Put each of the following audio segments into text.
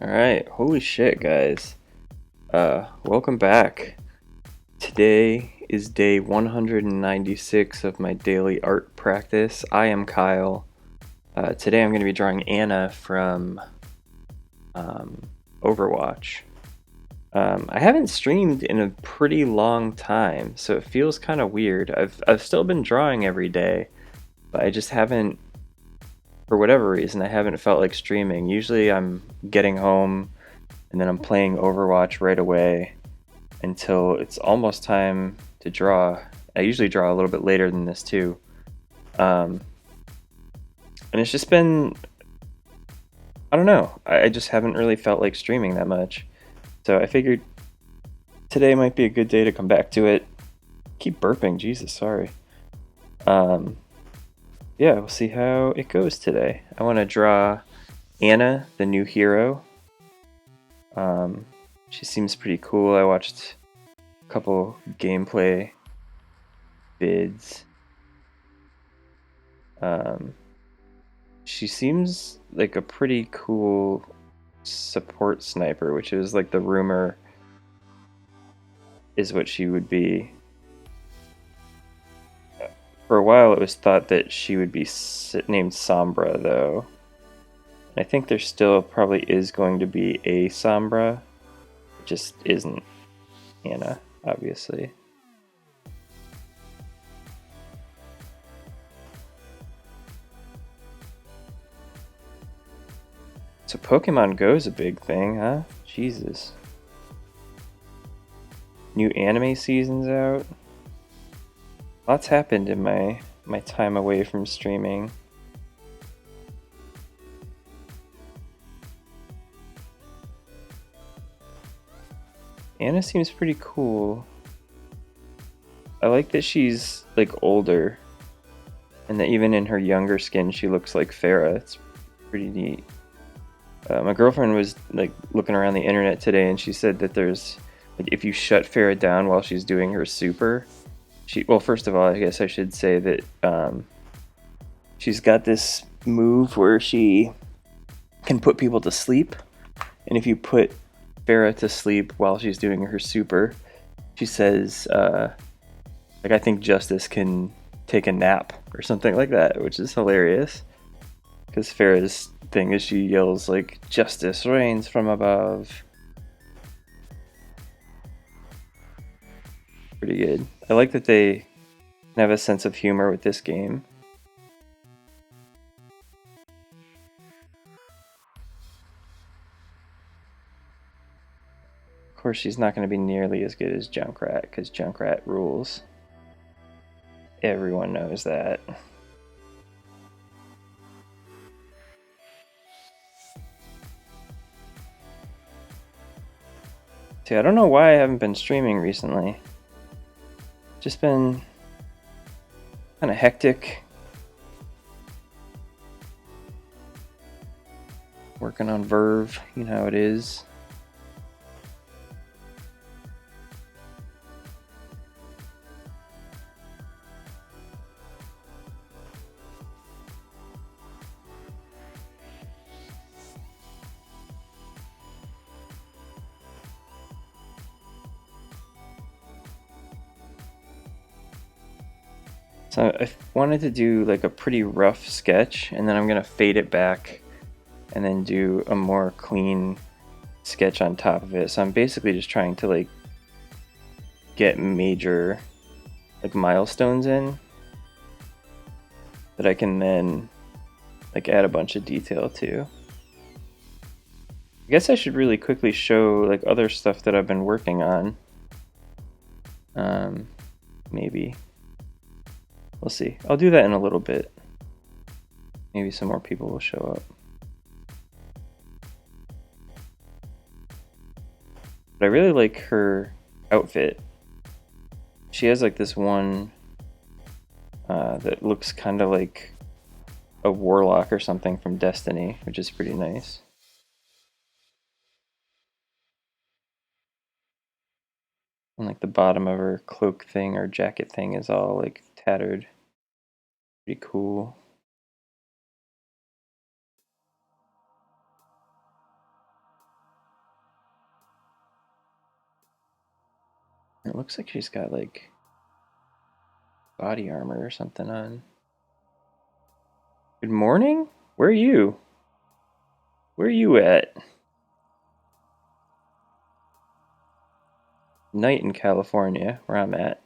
Alright, holy shit, guys. Welcome back. Today is day 196 of my daily art practice. I am Kyle. Today I'm going to be drawing Anna from Overwatch. I haven't streamed in a pretty long time, so it feels kind of weird. I've still been drawing every day, but I just haven't, for whatever reason, I haven't felt like streaming. Usually I'm getting home and then I'm playing Overwatch right away until it's almost time to draw. I usually draw a little bit later than this too. And it's just been, I don't know, I just haven't really felt like streaming that much. So I figured today might be a good day to come back to it. Keep burping, Jesus, sorry. Um, yeah, we'll see how it goes today. I want to draw Anna, the new hero. She seems pretty cool. I watched a couple gameplay vids. She seems like a pretty cool support sniper, which is like the rumor is what she would be. For a while, it was thought that she would be named Sombra, though. I think there still probably is going to be a Sombra. It just isn't Anna, obviously. So Pokemon Go is a big thing, huh? Jesus. New anime season's out. Lots happened in my time away from streaming. Anna seems pretty cool. I like that she's like older, and that even in her younger skin she looks like Farah. It's pretty neat. My girlfriend was like looking around the internet today, and she said that there's like if you shut Farah down while she's doing her super, well, first of all, I guess I should say that she's got this move where she can put people to sleep, and if you put Farah to sleep while she's doing her super, she says, like, I think Justice can take a nap or something like that, which is hilarious. Because Farah's thing is she yells, like, Justice reigns from above. Pretty good. I like that they have a sense of humor with this game. Of course, she's not going to be nearly as good as Junkrat, because Junkrat rules. Everyone knows that. See, I don't know why I haven't been streaming recently. Just been kind of hectic. Working on Verve, you know how it is. So I wanted to do like a pretty rough sketch, and then I'm gonna fade it back and then do a more clean sketch on top of it. So I'm basically just trying to like get major like milestones in that I can then like add a bunch of detail to. I guess I should really quickly show like other stuff that I've been working on. Maybe. We'll see. I'll do that in a little bit. Maybe some more people will show up. But I really like her outfit. She has like this one that looks kind of like a warlock or something from Destiny, which is pretty nice. And like the bottom of her cloak thing or jacket thing is all like tattered. Pretty cool. It looks like she's got like body armor or something on. Good morning? Where are you? Where are you at? Night in California, where I'm at.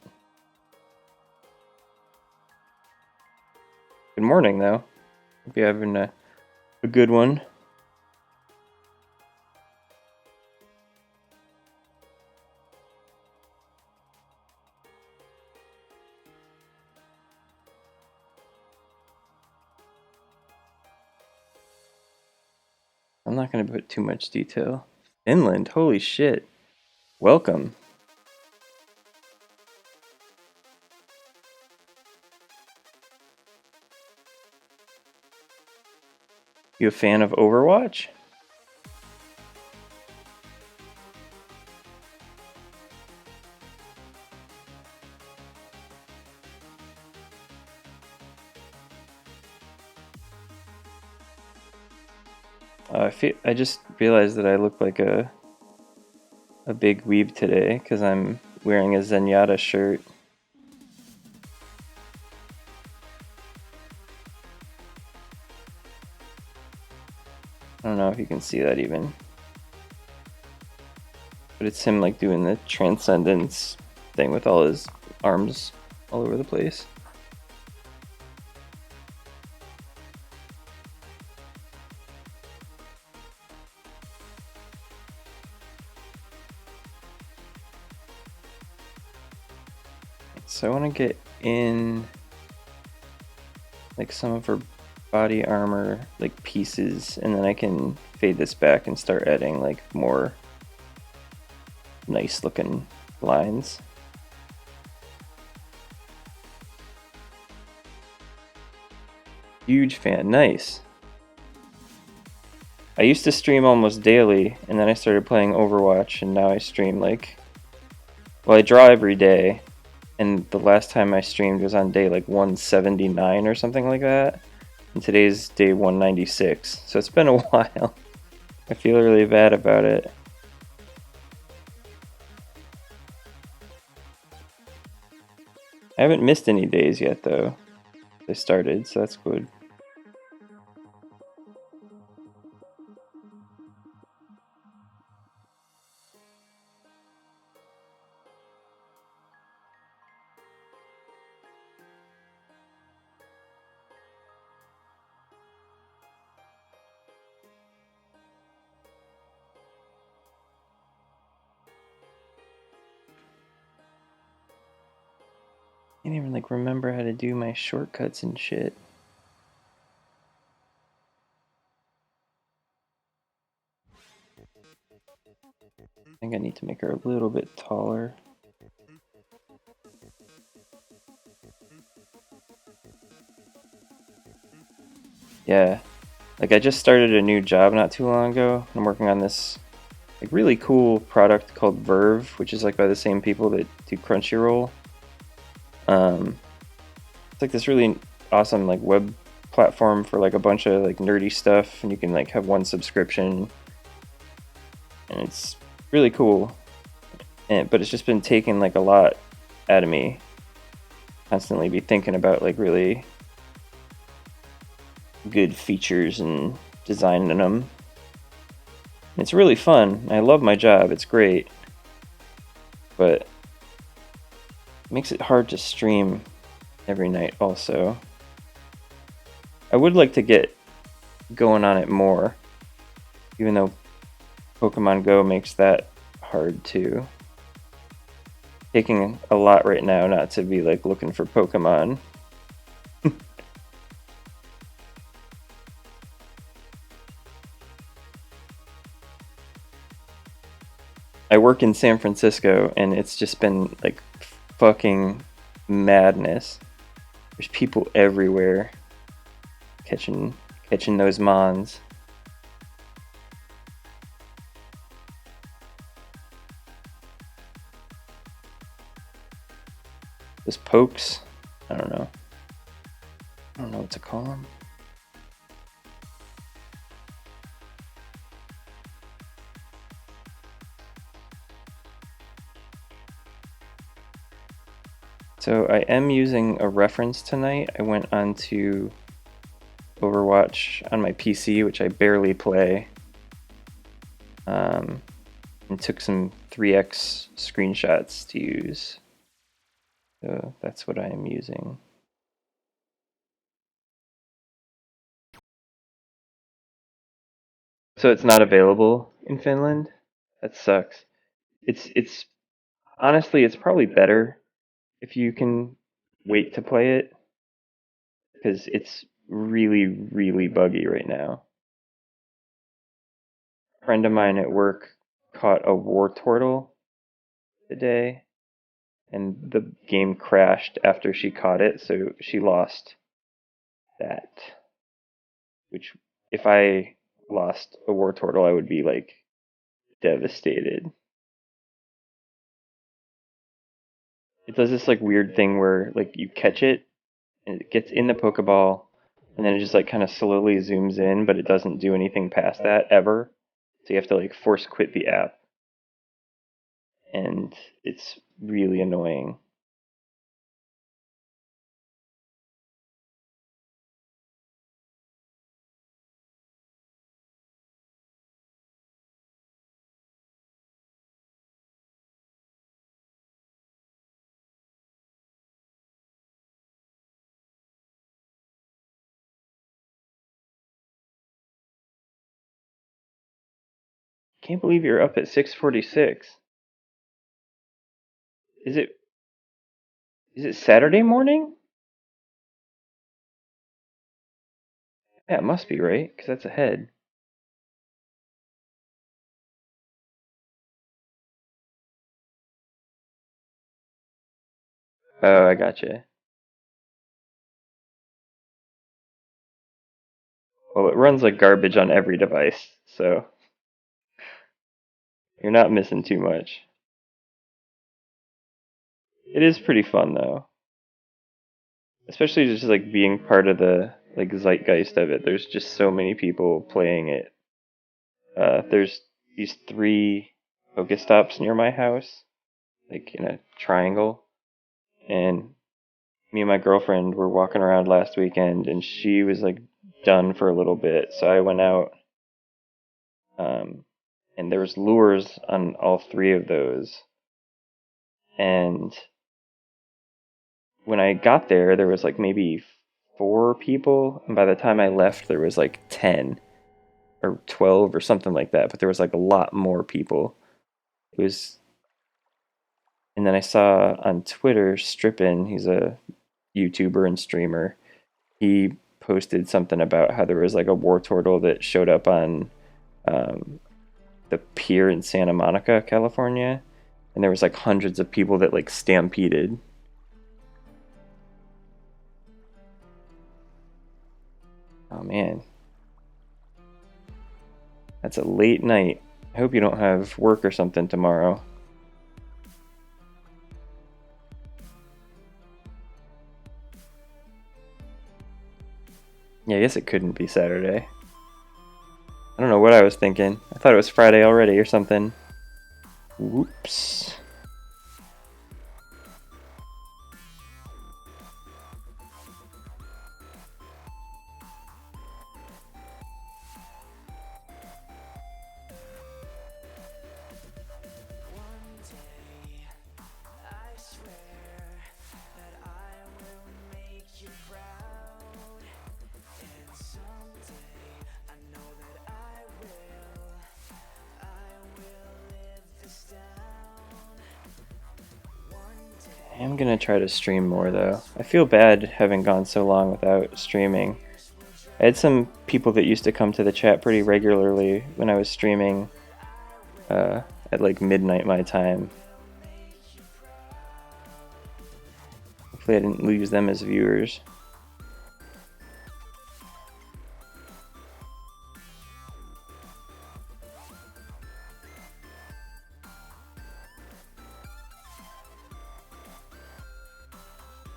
Good morning, though. Hope you're having a good one. I'm not going to put too much detail. Finland, holy shit. Welcome. You a fan of Overwatch? I just realized that I look like a big weeb today because I'm wearing a Zenyatta shirt. I don't know if you can see that even. But it's him like doing the transcendence thing with all his arms all over the place. So I want to get in like some of her body armor like pieces, and then I can fade this back and start adding like more nice looking lines. Huge fan. Nice. I used to stream almost daily, and then I started playing Overwatch, and now I stream like, well, I draw every day, and the last time I streamed was on day like 179 or something like that, and today's day 196, so it's been a while. I feel really bad about it. I haven't missed any days yet though. I started, so that's good. I can't even like remember how to do my shortcuts and shit. I think I need to make her a little bit taller. Yeah, like I just started a new job not too long ago. I'm working on this like really cool product called Verve, which is like by the same people that do Crunchyroll. It's like this really awesome like web platform for like a bunch of like nerdy stuff, and you can like have one subscription, and it's really cool. But it's just been taking like a lot out of me. Constantly be thinking about like really good features and designing them. It's really fun. I love my job. It's great. But it makes it hard to stream every night also. I would like to get going on it more, even though Pokemon Go makes that hard too. Taking a lot right now not to be like looking for Pokemon. I work in San Francisco, and it's just been like fucking madness. There's people everywhere catching those mons. Those pokes. I don't know. I don't know what to call them. So I am using a reference tonight. I went on to Overwatch on my PC, which I barely play, and took some 3x screenshots to use. So that's what I am using. So it's not available in Finland? That sucks. It's honestly it's probably better if you can wait to play it because it's really really buggy right now. A friend of mine at work caught a war turtle today and the game crashed after she caught it, so she lost that. Which if I lost a war turtle I would be like devastated. It does this like weird thing where like you catch it and it gets in the Pokeball, and then it just like kind of slowly zooms in, but it doesn't do anything past that ever. So you have to like force quit the app, and it's really annoying. Can't believe you're up at 6:46. Is it is it Saturday morning? Yeah, it must be right because that's ahead. Oh, I gotcha. Well, it runs like garbage on every device, so you're not missing too much. It is pretty fun though, especially just like being part of the like zeitgeist of it. There's just so many people playing it. There's these three Pokestops near my house, like in a triangle, and me and my girlfriend were walking around last weekend, and she was like done for a little bit, so I went out, um, and there was lures on all three of those, and when I got there, there was like maybe four people, and by the time I left, there was like 10 or 12 or something like that, but there was like a lot more people. It was, and then I saw on Twitter Strippin, he's a YouTuber and streamer. He posted something about how there was like a war turtle that showed up on um, the pier in Santa Monica, California, and there was like hundreds of people that like stampeded. Oh man, that's a late night. I hope you don't have work or something tomorrow. Yeah, I guess it couldn't be Saturday. I don't know what I was thinking. I thought it was Friday already or something. Whoops. I'm gonna try to stream more though. I feel bad having gone so long without streaming. I had some people that used to come to the chat pretty regularly when I was streaming uh, at like midnight my time. Hopefully I didn't lose them as viewers.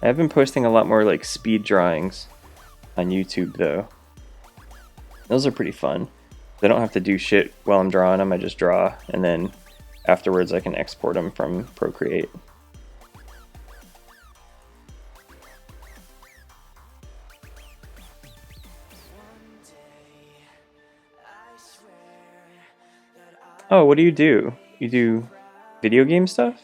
I've been posting a lot more like speed drawings on YouTube though. Those are pretty fun. I don't have to do shit while I'm drawing them. I just draw, and then afterwards I can export them from Procreate. Oh, what do you do? You do video game stuff?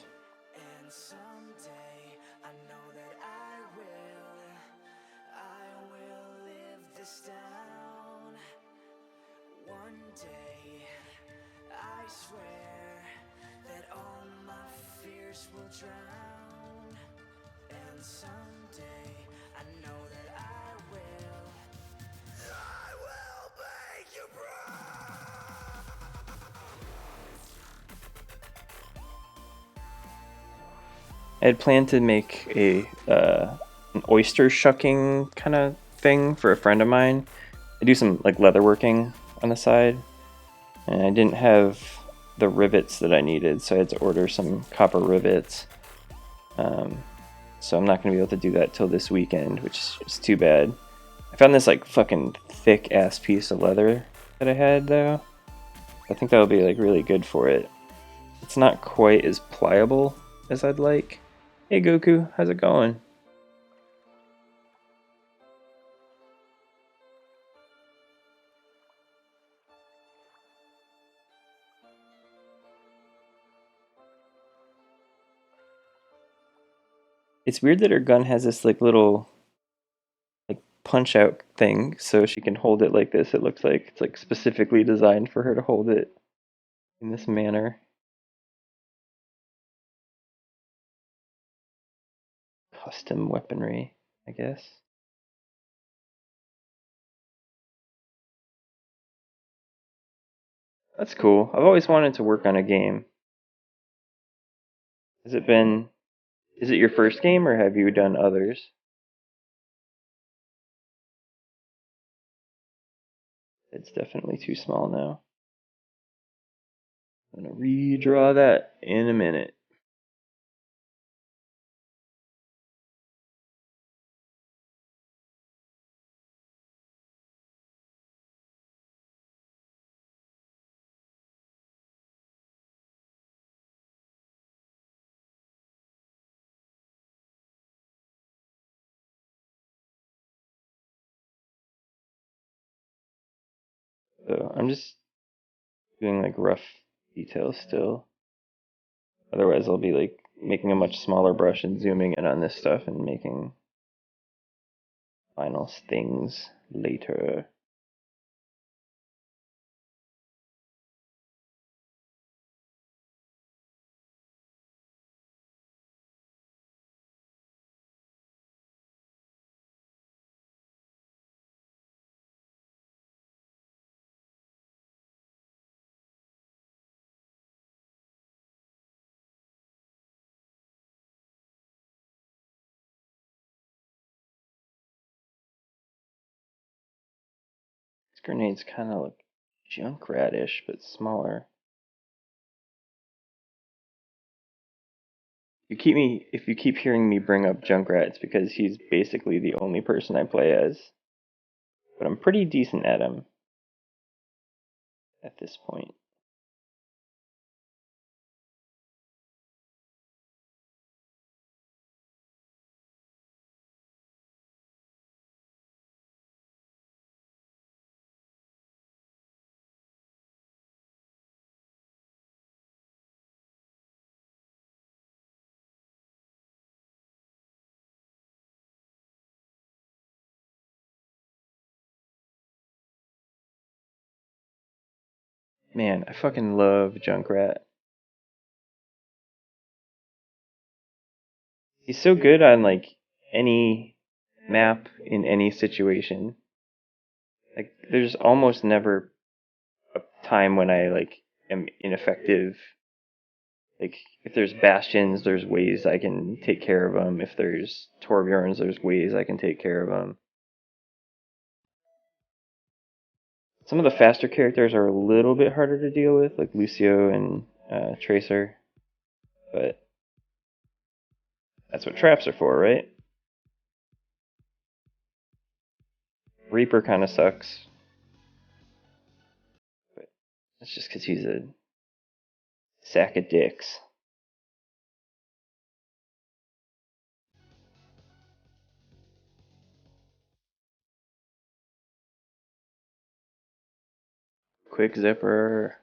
I had planned to make a an oyster shucking kind of thing for a friend of mine. I do some like leatherworking on the side, and I didn't have the rivets that I needed, so I had to order some copper rivets. Um, so I'm not going to be able to do that till this weekend, which is too bad. I found this like fucking thick ass piece of leather that I had though. I think that'll be like really good for it. It's not quite as pliable as I'd like. Hey Goku, how's it going? It's weird that her gun has this like little like punch out thing so she can hold it like this. It looks like it's like specifically designed for her to hold it in this manner. Custom weaponry, I guess. That's cool. I've always wanted to work on a game. Has it been is it your first game or have you done others? It's definitely too small now. I'm gonna redraw that in a minute. So I'm just doing like rough details still. Otherwise I'll be like making a much smaller brush and zooming in on this stuff and making final things later. This grenade's kind of like Junkradish, but smaller. If you keep hearing me bring up Junkrat, it's because he's basically the only person I play as. But I'm pretty decent at him at this point. Man, I fucking love Junkrat. He's so good on like any map in any situation. Like there's almost never a time when I like am ineffective. Like if there's bastions, there's ways I can take care of them. If there's Torbjorns, there's ways I can take care of them. Some of the faster characters are a little bit harder to deal with, like Lucio and Tracer, but that's what traps are for, right? Reaper kind of sucks, but that's just because he's a sack of dicks. Quick zipper.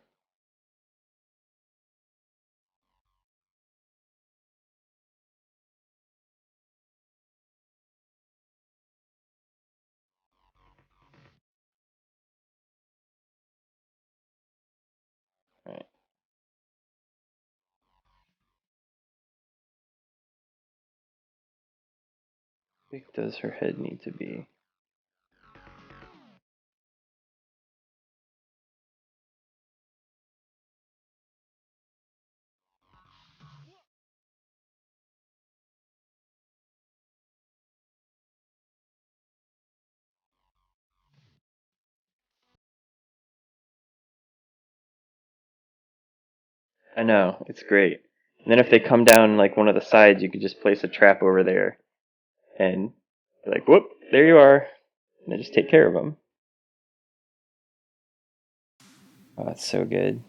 Right. How big does her head need to be? I know, it's great. And then if they come down like one of the sides, you could just place a trap over there and be like, whoop, there you are. And then just take care of them. Oh, that's so good.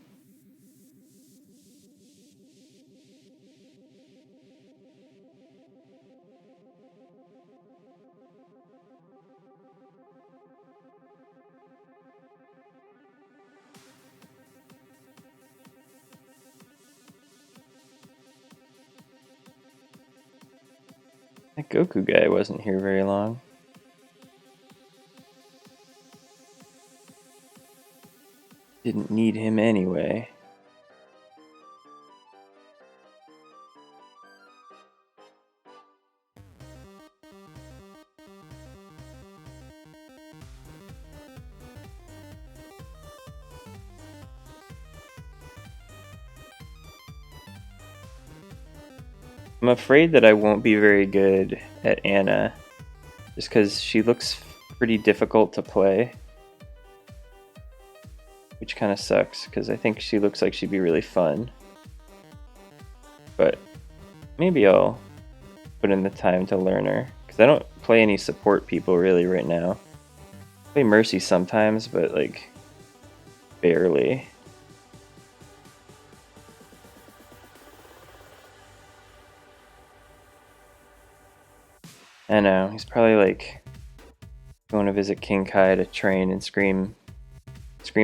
That Goku guy wasn't here very long. Didn't need him anyway. I'm afraid that I won't be very good at Anna, just because she looks pretty difficult to play. Which kind of sucks, because I think she looks like she'd be really fun. But maybe I'll put in the time to learn her, because I don't play any support people really right now. I play Mercy sometimes, but like barely. I know, he's probably like going to visit King Kai to train and scream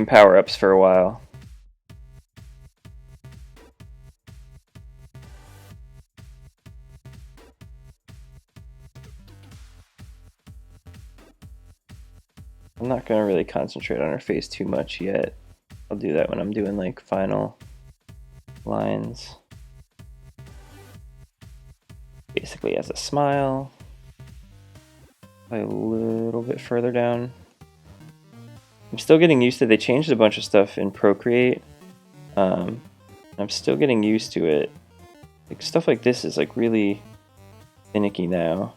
power-ups for a while. I'm not gonna really concentrate on her face too much yet. I'll do that when I'm doing like final lines. Basically has a smile. A little bit further down. I'm still getting used to they changed a bunch of stuff in Procreate. I'm still getting used to it. Like stuff like this is like really finicky now.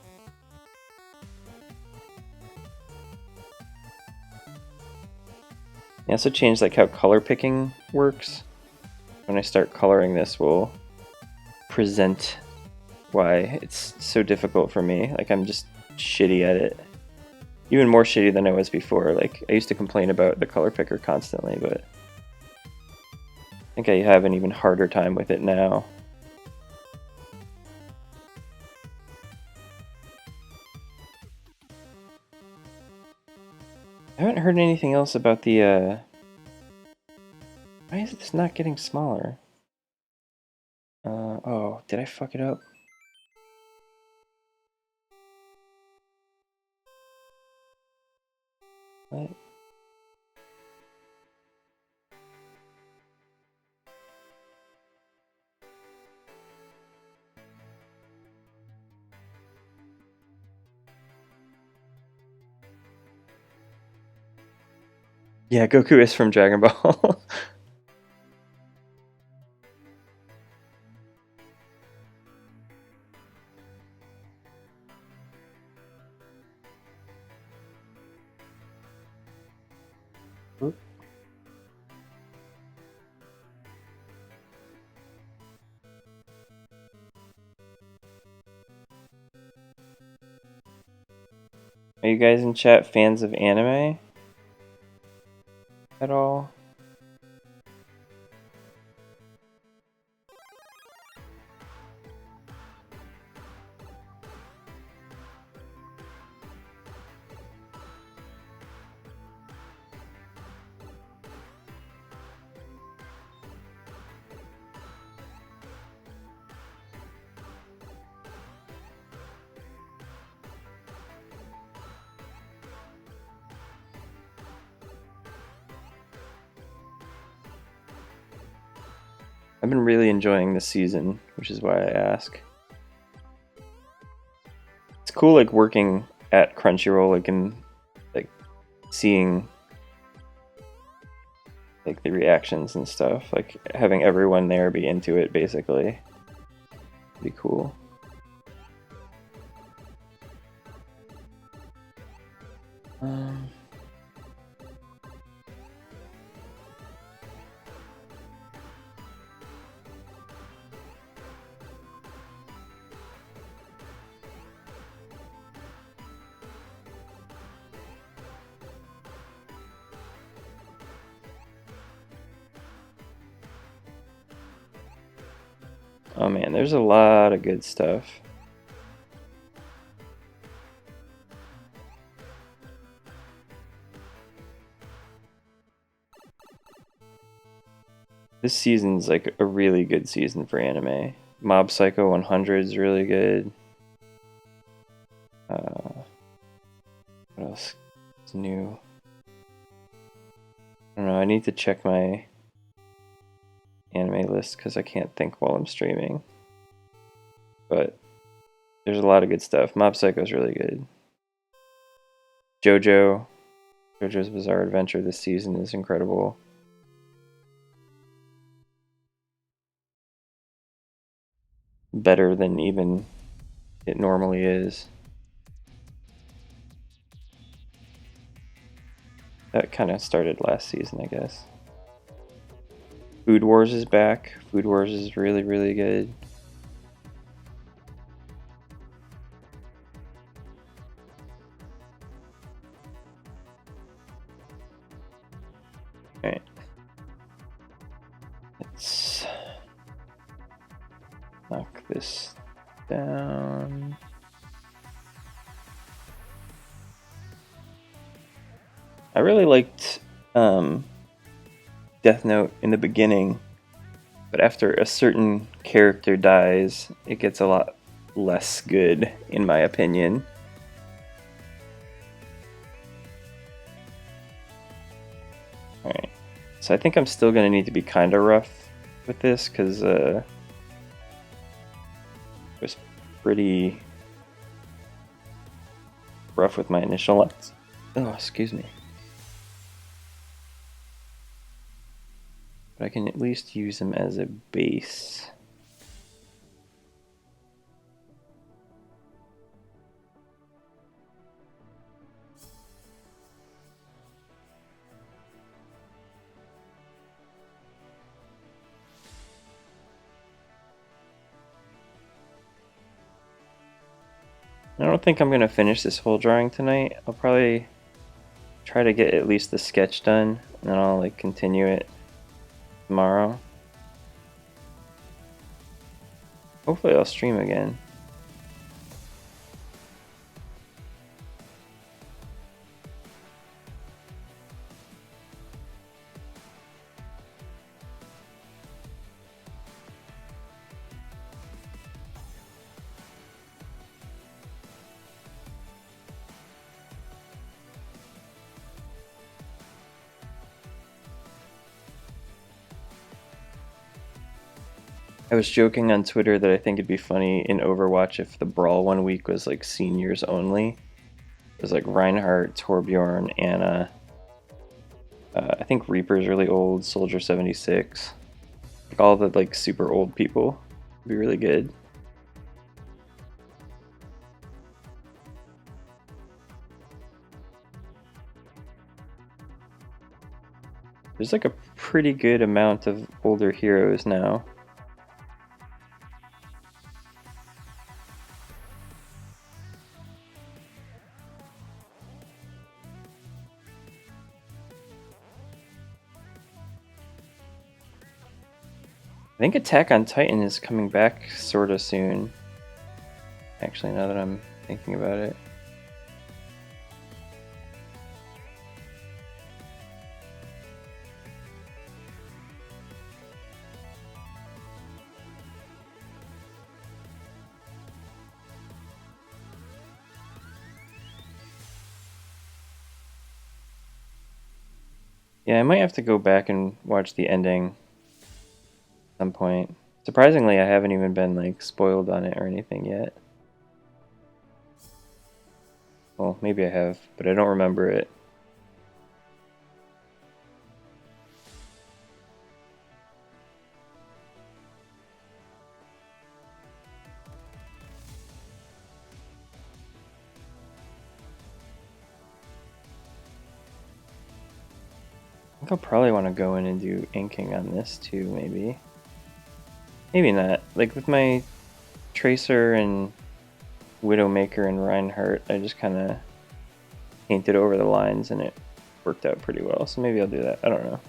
They also changed like how color picking works. When I start coloring this, will present why it's so difficult for me. Like I'm just shitty at it. Even more shitty than I was before. Like I used to complain about the color picker constantly, but I think I have an even harder time with it now. I haven't heard anything else about the why is this not getting smaller? Oh, did I fuck it up? What? Yeah, Goku is from Dragon Ball. Oop. Are you guys in chat fans of anime at all? I've been really enjoying this season, which is why I ask. It's cool, like working at Crunchyroll, like and like seeing like the reactions and stuff, like having everyone there be into it, basically. Be cool. Um, oh man, there's a lot of good stuff. This season's like a really good season for anime. Mob Psycho 100 is really good. What else is new? I don't know. I need to check my anime list because I can't think while I'm streaming. But there's a lot of good stuff. Mob Psycho is really good. JoJo's Bizarre Adventure this season is incredible. Better than even it normally is. That kind of started last season, I guess. Food Wars is back. Food Wars is really, really good. Alright. Let's knock this down. I really liked Death Note in the beginning, but after a certain character dies, it gets a lot less good, in my opinion. Alright, so I think I'm still going to need to be kind of rough with this, because it was pretty rough with my initial ones. Oh, excuse me. But I can at least use them as a base. I don't think I'm going to finish this whole drawing tonight. I'll probably try to get at least the sketch done, and then I'll like continue it tomorrow. Hopefully I'll stream again. I was joking on Twitter that I think it'd be funny in Overwatch if the Brawl 1 week was like seniors only. It was like Reinhardt, Torbjorn, Anna. I think Reaper's really old, Soldier 76. Like all the like super old people. It'd be really good. There's like a pretty good amount of older heroes now. I think Attack on Titan is coming back sorta soon. Actually, now that I'm thinking about it. Yeah, I might have to go back and watch the ending some point. Surprisingly, I haven't even been like spoiled on it or anything yet. Well, maybe I have, but I don't remember it. I think I'll probably want to go in and do inking on this too, maybe. Maybe not. Like with my Tracer and Widowmaker and Reinhardt, I just kind of painted over the lines and it worked out pretty well. So maybe I'll do that. I don't know.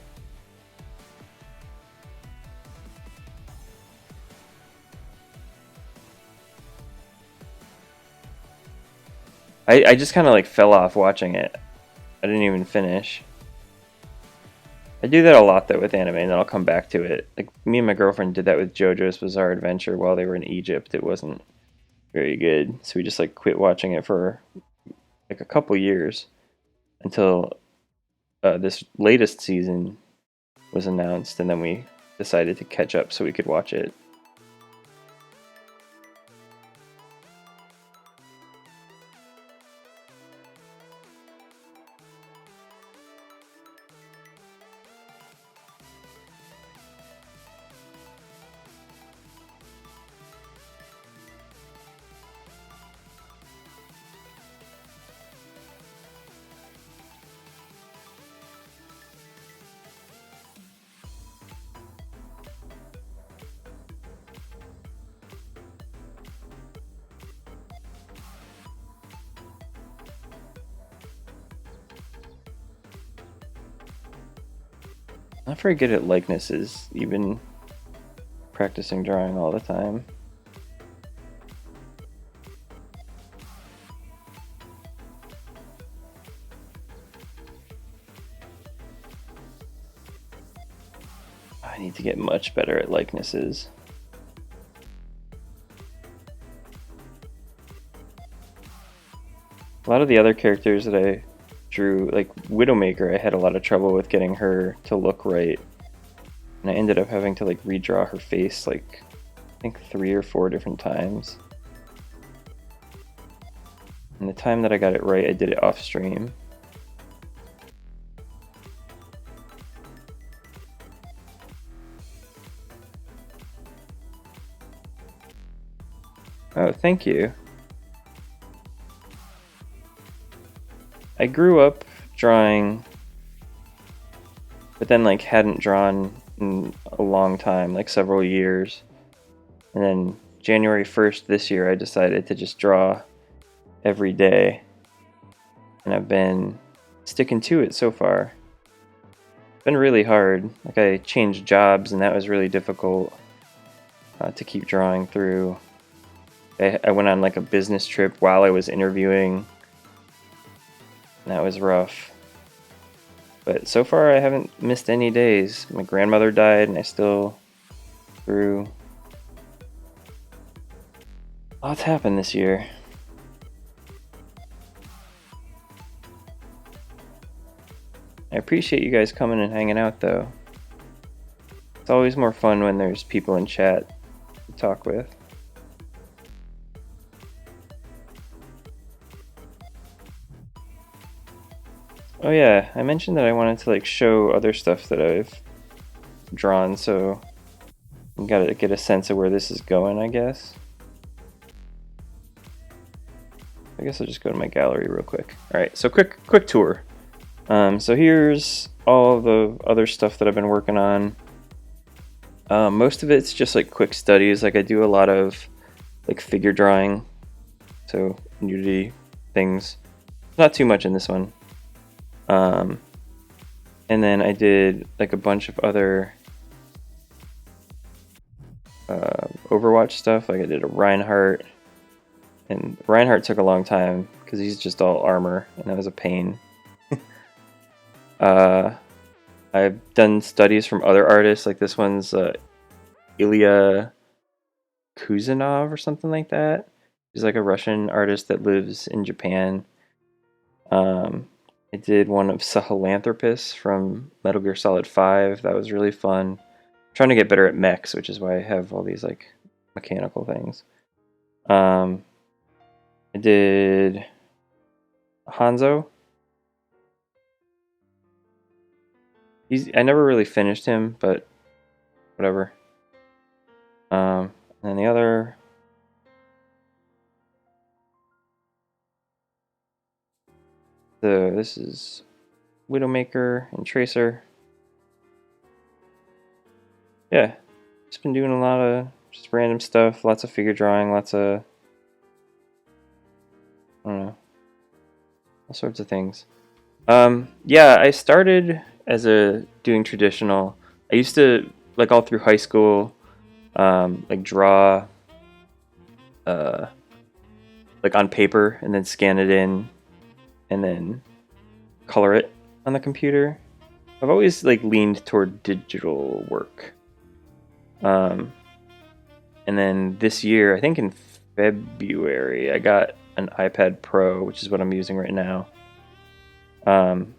I just kind of like fell off watching it. I didn't even finish. I do that a lot though with anime, and then I'll come back to it. Like me and my girlfriend did that with JoJo's Bizarre Adventure while they were in Egypt. It wasn't very good, so we just like quit watching it for like a couple years until this latest season was announced, and then we decided to catch up so we could watch it. Not very good at likenesses, even practicing drawing all the time. I need to get much better at likenesses. A lot of the other characters that I drew, like Widowmaker, I had a lot of trouble with getting her to look right. And I ended up having to like redraw her face like I think 3 or 4 different times. And the time that I got it right, I did it off stream. Oh, thank you. I grew up drawing, but then like hadn't drawn in a long time, like several years. And then January 1st this year, I decided to just draw every day. And I've been sticking to it so far. It's been really hard. Like I changed jobs and that was really difficult to keep drawing through. I went on like a business trip while I was interviewing. And that was rough. But so far I haven't missed any days. My grandmother died and I still drew. Lots happened this year. I appreciate you guys coming and hanging out though. It's always more fun when there's people in chat to talk with. Oh yeah, I mentioned that I wanted to like show other stuff that I've drawn, so you gotta get a sense of where this is going, I guess. I guess I'll just go to my gallery real quick. Alright, so quick tour. So here's all the other stuff that I've been working on. Most of it's just like quick studies. Like I do a lot of like figure drawing, so nudity things. Not too much in this one. And then I did like a bunch of other Overwatch stuff. Like I did a Reinhardt, and Reinhardt took a long time because he's just all armor, and that was a pain. I've done studies from other artists, like this one's Ilya Kuzanov or something like that. He's like a Russian artist that lives in Japan. I did one of Sahelanthropus from Metal Gear Solid 5. That was really fun. trying to get better at mechs, which is why I have all these like mechanical things. I did Hanzo. I never really finished him, but whatever. And then the other, this is Widowmaker and Tracer. Yeah, just been doing a lot of just random stuff, lots of figure drawing, lots of, I don't know, all sorts of things. Yeah, I started as doing traditional. I used to, like, all through high school, like draw like on paper and then scan it in and then color it on the computer. I've always like leaned toward digital work. And then this year, I think in February, I got an iPad Pro, which is what I'm using right now. And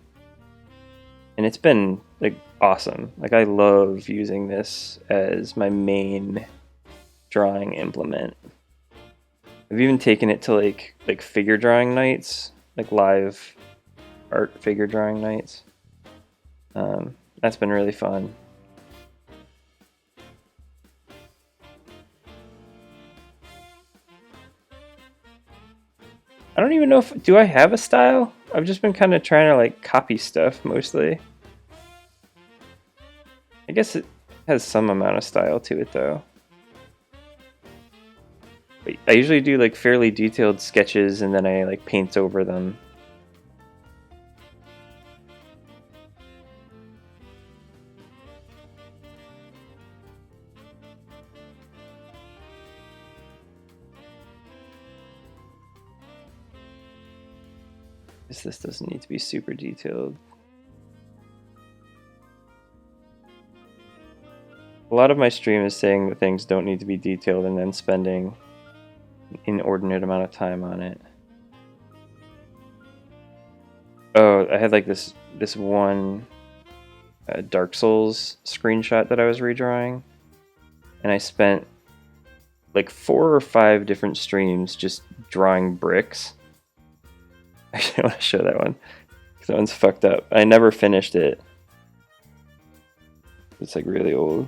it's been like awesome. Like I love using this as my main drawing implement. I've even taken it to like figure drawing nights, like live art figure drawing nights. That's been really fun. I don't even know do I have a style? I've just been kind of trying to like copy stuff mostly. I guess it has some amount of style to it though. But I usually do like fairly detailed sketches and then I like paint over them. This doesn't need to be super detailed. A lot of my stream is saying that things don't need to be detailed and then spending an inordinate amount of time on it. Oh, I had like this one Dark Souls screenshot that I was redrawing, and I spent like 4 or 5 different streams just drawing bricks. Actually, I want to show that one because that one's fucked up. I never finished it. It's like really old.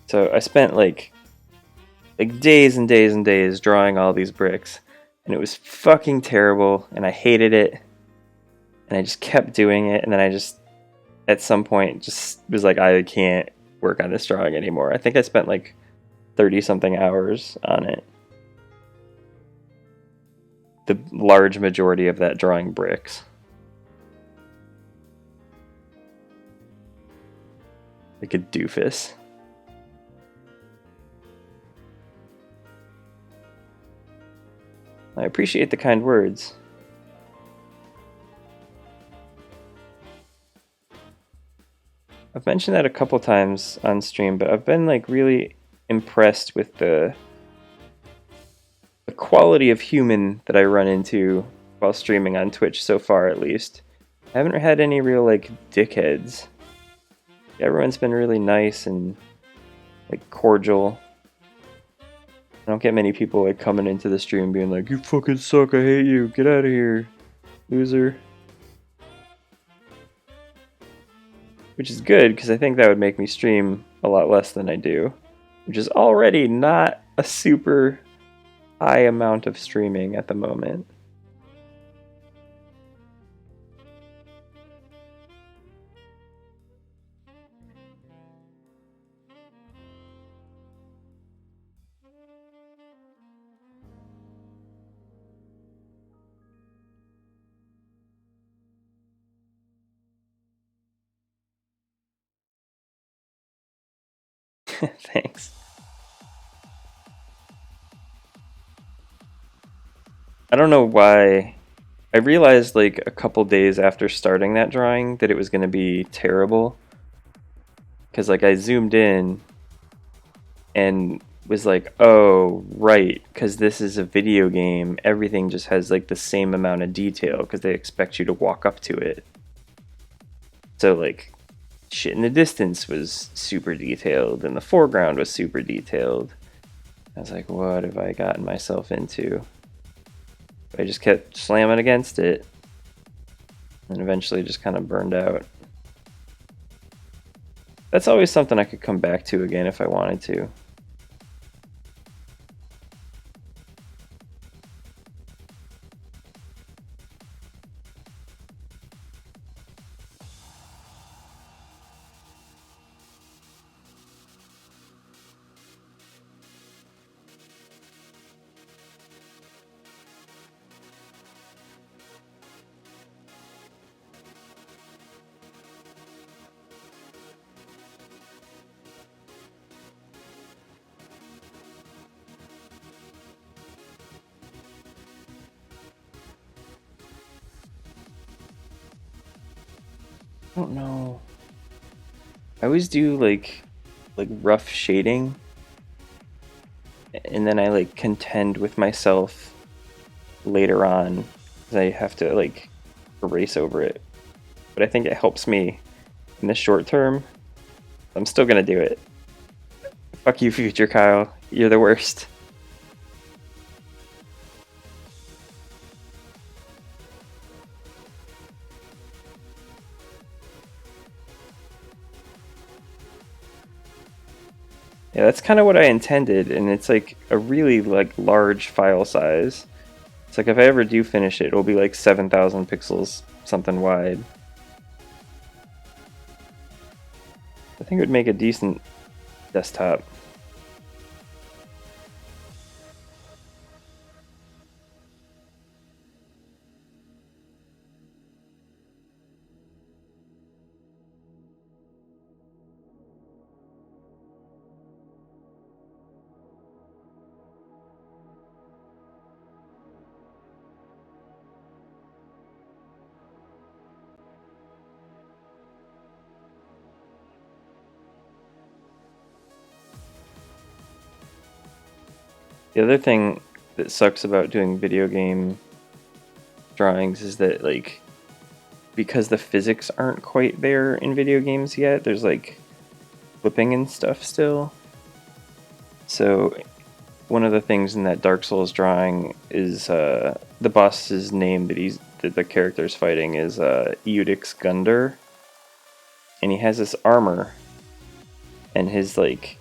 So I spent like days and days and days drawing all these bricks, and it was fucking terrible, and I hated it, and I just kept doing it, and then I just at some point just was like, I can't work on this drawing anymore. I think I spent like 30 something hours on it. The large majority of that drawing bricks. Like a doofus. I appreciate the kind words. I've mentioned that a couple times on stream, but I've been like really impressed with the quality of human that I run into while streaming on Twitch so far, at least. I haven't had any real like dickheads. Everyone's been really nice and like cordial. I don't get many people like coming into the stream being like, "You fucking suck, I hate you, get out of here, loser." Which is good, because I think that would make me stream a lot less than I do. Which is already not a super high amount of streaming at the moment. Thanks. I don't know why. I realized like a couple days after starting that drawing that it was going to be terrible. Because like I zoomed in and was like, oh, right, because this is a video game, everything just has like the same amount of detail because they expect you to walk up to it. So, like, shit in the distance was super detailed, and the foreground was super detailed. I was like, what have I gotten myself into? I just kept slamming against it, and eventually just kind of burned out. That's always something I could come back to again if I wanted to. I don't know. I always do like rough shading, and then I like contend with myself later on because I have to like erase over it. But I think it helps me in the short term. I'm still gonna do it. Fuck you, future Kyle. You're the worst. Yeah, that's kind of what I intended, and it's like a really like large file size. It's like if I ever do finish it, it'll be like 7,000 pixels something wide. I think it would make a decent desktop. The other thing that sucks about doing video game drawings is that like because the physics aren't quite there in video games yet, there's like flipping and stuff still. So one of the things in that Dark Souls drawing is the boss's name that the character's fighting is Eudix Gundar, and he has this armor, and his like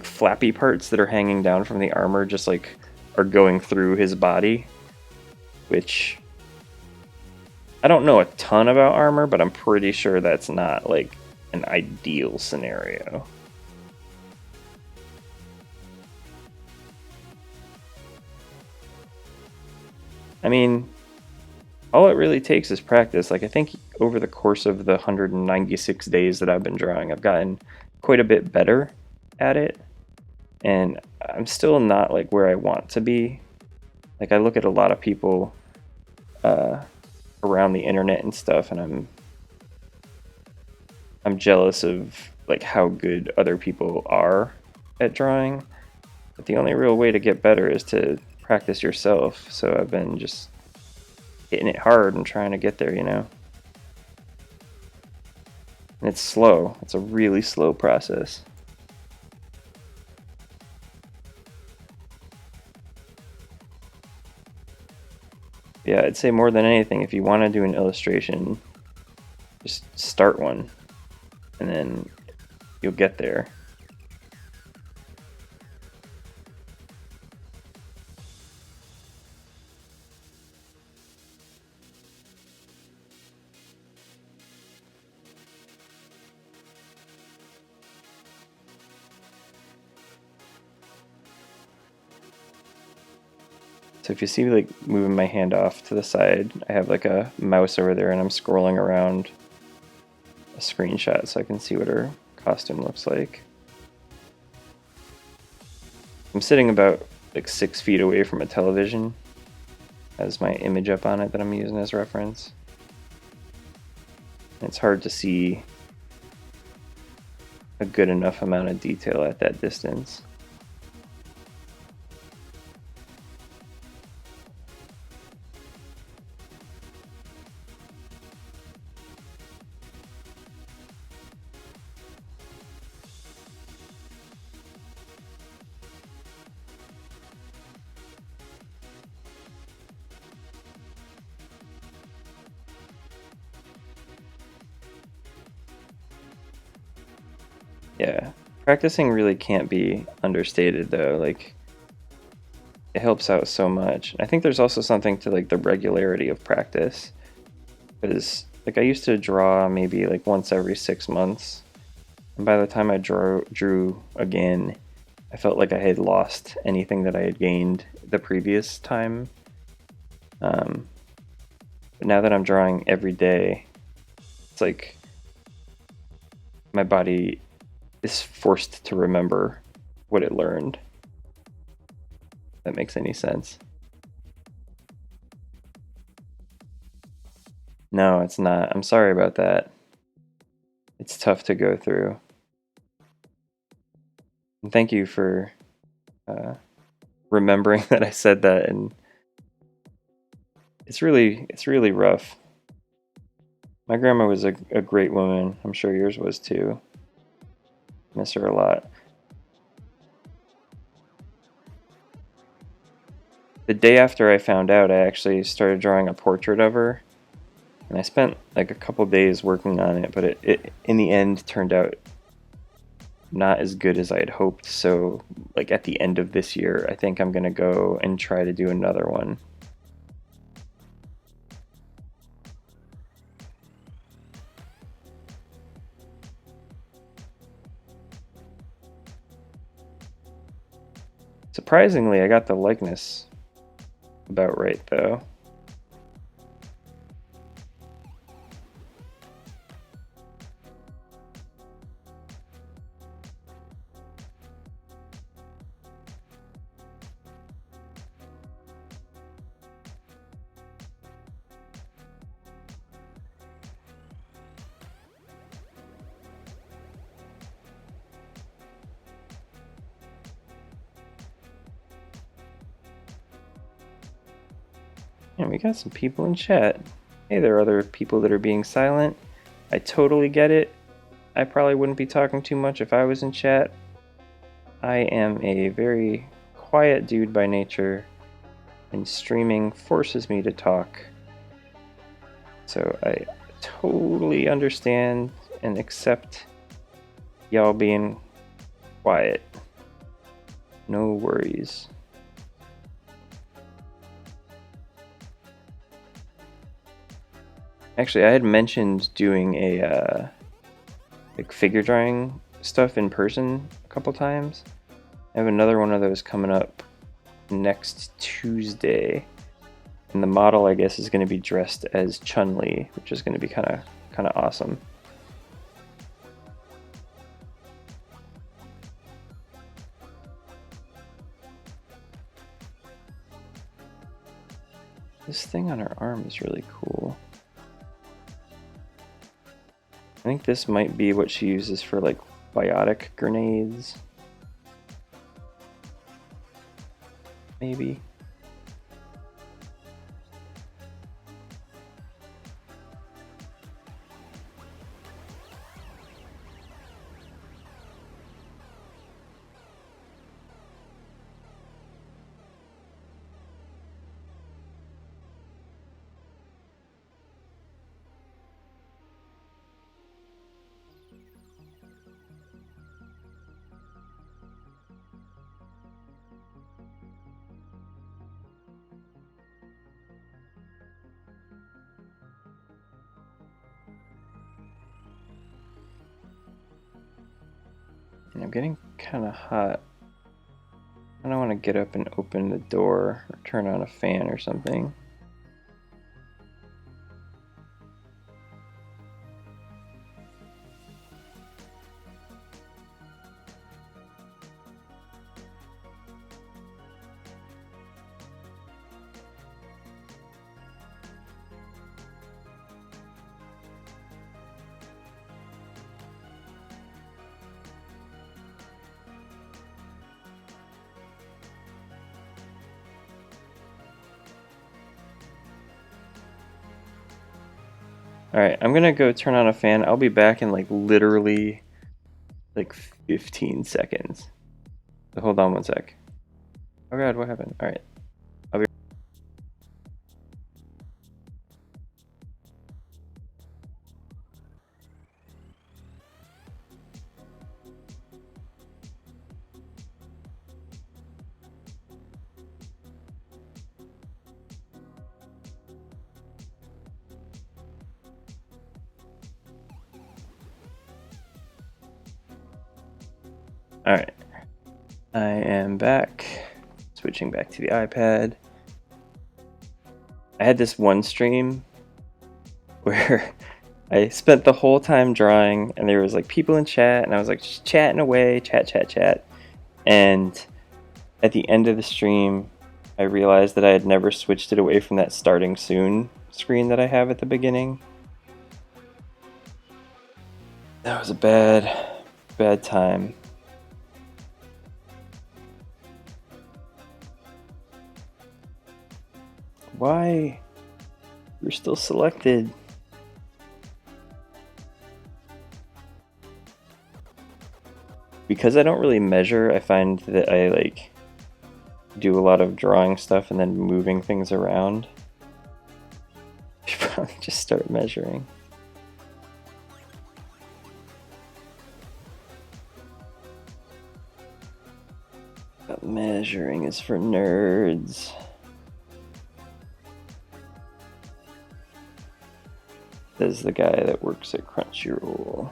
flappy parts that are hanging down from the armor just like are going through his body, which I don't know a ton about armor, but I'm pretty sure that's not like an ideal scenario. I mean, all it really takes is practice. Like, I think over the course of the 196 days that I've been drawing, I've gotten quite a bit better at it. And I'm still not like where I want to be. Like, I look at a lot of people around the internet and stuff, and I'm jealous of like how good other people are at drawing. But the only real way to get better is to practice yourself. So I've been just hitting it hard and trying to get there, you know? And it's slow. It's a really slow process. Yeah, I'd say more than anything, if you want to do an illustration, just start one, and then you'll get there. So if you see like moving my hand off to the side, I have like a mouse over there and I'm scrolling around a screenshot so I can see what her costume looks like. I'm sitting about like 6 feet away from a television. Has my image up on it that I'm using as reference. And it's hard to see a good enough amount of detail at that distance. Yeah, practicing really can't be understated though. Like, it helps out so much. I think there's also something to like the regularity of practice, because like I used to draw maybe like once every 6 months, and by the time I drew again, I felt like I had lost anything that I had gained the previous time. But now that I'm drawing every day, it's like my body is forced to remember what it learned. If that makes any sense. No, it's not. I'm sorry about that. It's tough to go through. And thank you for uh, remembering that I said that. And it's really rough. My grandma was a great woman. I'm sure yours was too. Miss her a lot. The day after I found out, I actually started drawing a portrait of her, and I spent like a couple days working on it, but it in the end turned out not as good as I had hoped. So, like at the end of this year, I think I'm gonna go and try to do another one. Surprisingly, I got the likeness about right though. And we got some people in chat. Hey, there are other people that are being silent. I totally get it. I probably wouldn't be talking too much if I was in chat. I am a very quiet dude by nature, and streaming forces me to talk. So I totally understand and accept y'all being quiet. No worries. Actually, I had mentioned doing a like figure drawing stuff in person a couple times. I have another one of those coming up next Tuesday, and the model I guess is going to be dressed as Chun-Li, which is going to be kind of awesome. This thing on her arm is really cool. I think this might be what she uses for like biotic grenades. Maybe. And I'm getting kind of hot. I don't want to get up and open the door or turn on a fan or something. Alright, I'm gonna go turn on a fan. I'll be back in like literally like 15 seconds. So hold on one sec. Oh god, what happened? Alright. I'll be Alright. I am back. Switching back to the iPad. I had this one stream where I spent the whole time drawing and there was like people in chat and I was like just chatting away, chat. And at the end of the stream, I realized that I had never switched it away from that starting soon screen that I have at the beginning. That was a bad time. Why? You're still selected. Because I don't really measure, I find that I like do a lot of drawing stuff and then moving things around. I should probably just start measuring. But measuring is for nerds. Says the guy that works at Crunchyroll.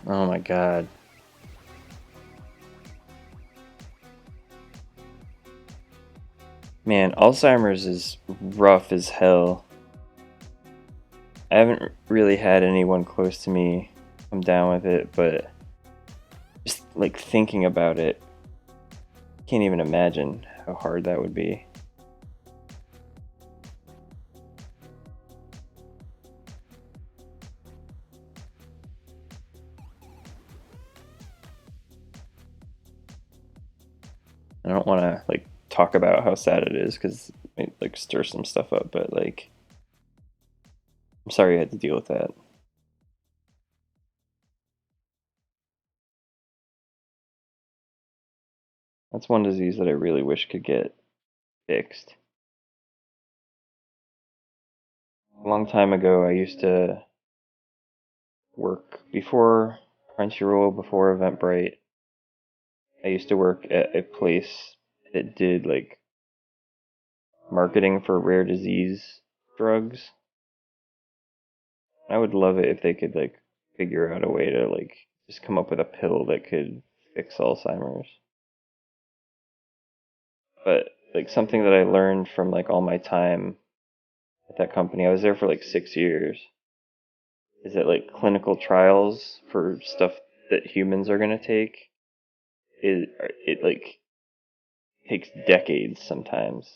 Oh my god. Man, Alzheimer's is rough as hell. I haven't really had anyone close to me come down with it, but just like thinking about it, can't even imagine how hard that would be. I don't want to like talk about how sad it is because it might like stir some stuff up, but like I'm sorry you had to deal with that. That's one disease that I really wish could get fixed. A long time ago, I used to work before Crunchyroll, before Eventbrite. I used to work at a place that did like marketing for rare disease drugs. I would love it if they could like figure out a way to like just come up with a pill that could fix Alzheimer's. But like something that I learned from like all my time at that company, I was there for like 6 years, is that like clinical trials for stuff that humans are gonna take is it like takes decades sometimes.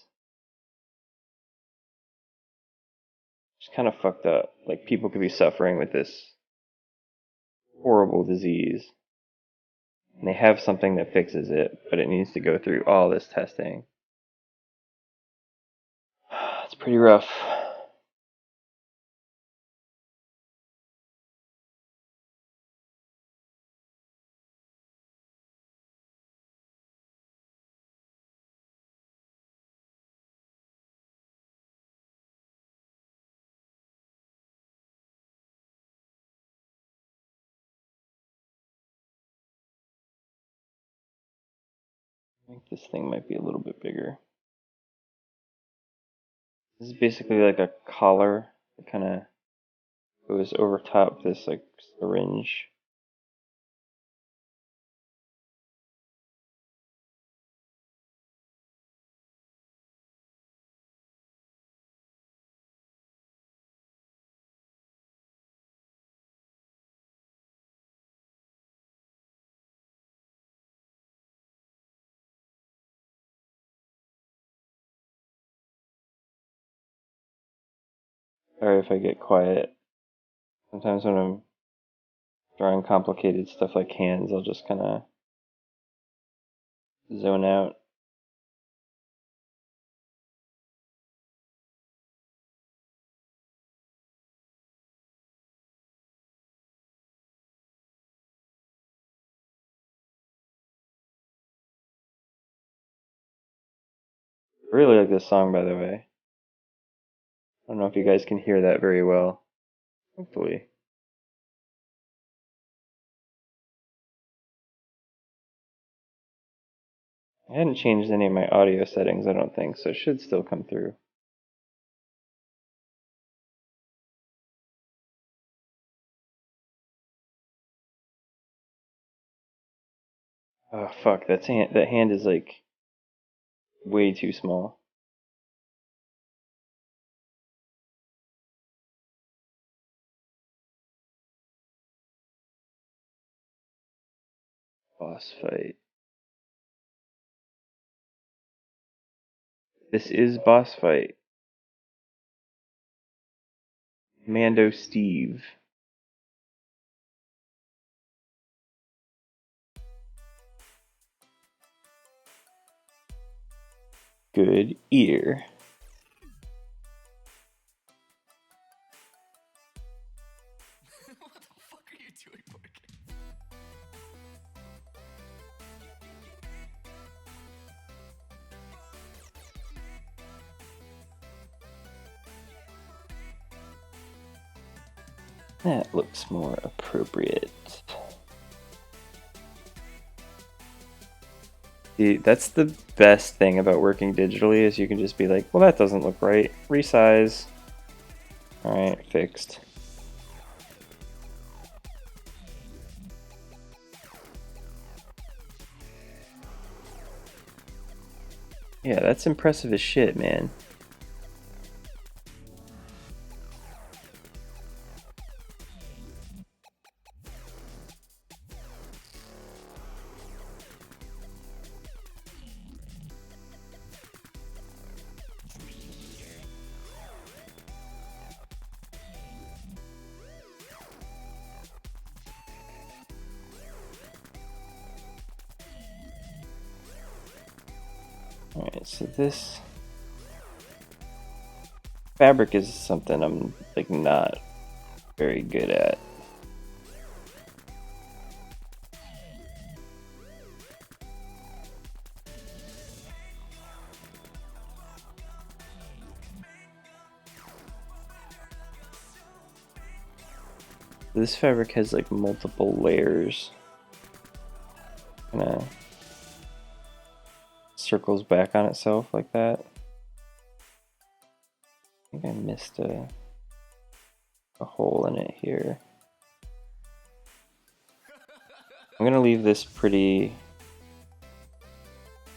It's kind of fucked up. Like people could be suffering with this horrible disease and they have something that fixes it, but it needs to go through all this testing. It's pretty rough. I think this thing might be a little bit bigger. This is basically like a collar that kind of goes over top this like syringe. Sorry if I get quiet. Sometimes when I'm drawing complicated stuff like hands, I'll just kind of zone out. I really like this song, by the way. I don't know if you guys can hear that very well. Hopefully. I hadn't changed any of my audio settings, I don't think, so it should still come through. Oh fuck, that hand is like way too small. Boss fight. This is boss fight. Mando Steve. Good ear. What the fuck are you doing, Morgan? That looks more appropriate. See, that's the best thing about working digitally is you can just be like, well, that doesn't look right. Resize. Alright, fixed. Yeah, that's impressive as shit, man. Alright, so this fabric is something I'm like not very good at. This fabric has like multiple layers. Kinda circles back on itself like that. I think I missed a hole in it here. I'm gonna leave this pretty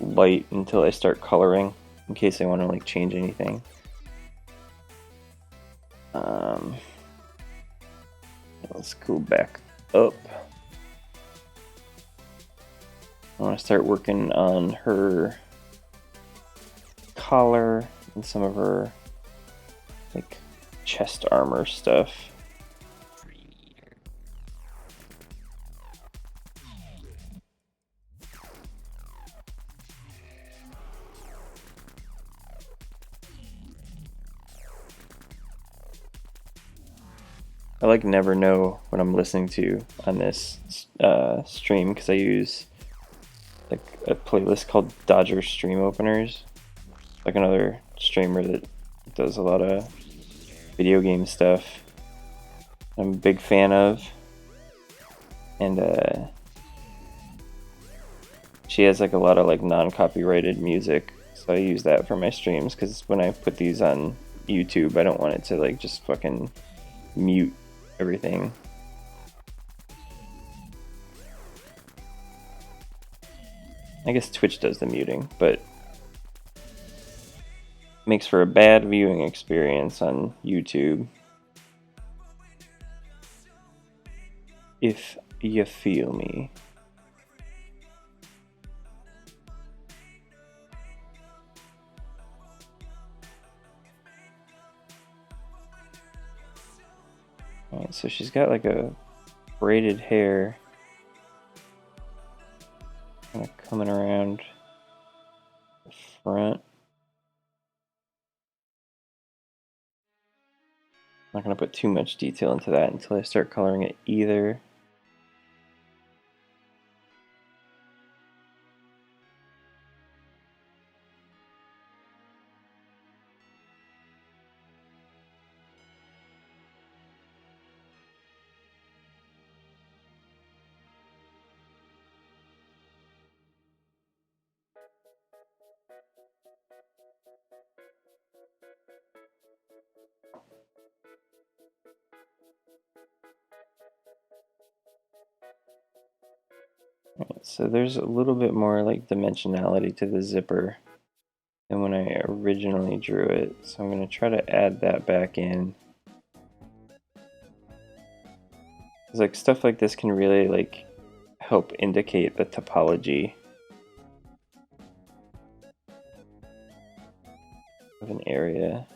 light until I start coloring in case I want to like change anything. Let's go back up. I want to start working on her collar and some of her like chest armor stuff. I like never know what I'm listening to on this stream because I use like a playlist called Dodger Stream Openers, like another streamer that does a lot of video game stuff I'm a big fan of, and she has like a lot of like non-copyrighted music, so I use that for my streams because when I put these on YouTube I don't want it to like just fucking mute everything. I guess Twitch does the muting, but makes for a bad viewing experience on YouTube. If you feel me. Alright, so she's got like a braided hair kind of coming around the front. I'm not going to put too much detail into that until I start coloring it either. So there's a little bit more like dimensionality to the zipper than when I originally drew it. So I'm going to try to add that back in. Like stuff like this can really like help indicate the topology of an area.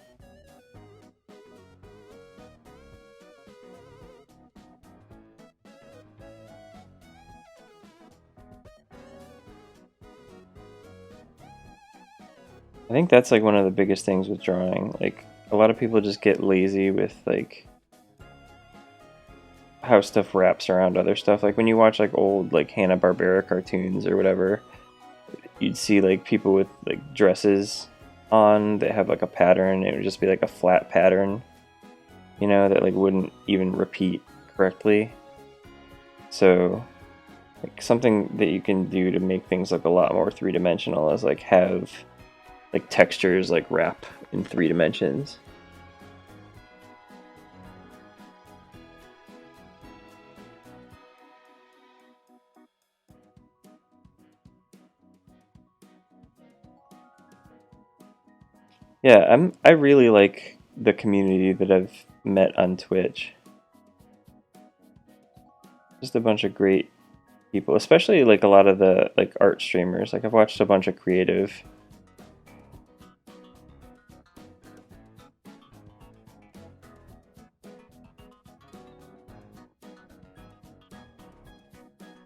I think that's like one of the biggest things with drawing. Like a lot of people just get lazy with like how stuff wraps around other stuff. Like when you watch like old like Hanna-Barbera cartoons or whatever, you'd see like people with like dresses on that have like a pattern. It would just be like a flat pattern, you know, that like wouldn't even repeat correctly. So like something that you can do to make things look a lot more three-dimensional is like have like textures like wrap in 3 dimensions. Yeah, I really like the community that I've met on Twitch. Just a bunch of great people, especially like a lot of the like art streamers. Like I've watched a bunch of creative.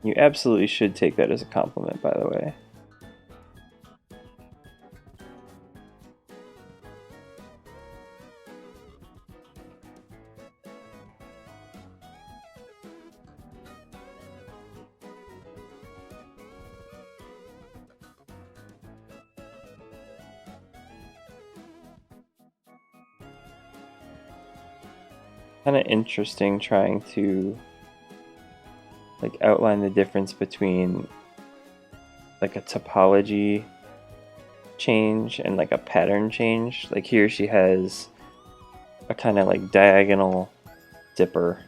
You absolutely should take that as a compliment, by the way. Kind of interesting trying to like outline the difference between like a topology change and like a pattern change. Like here she has a kind of like diagonal dipper,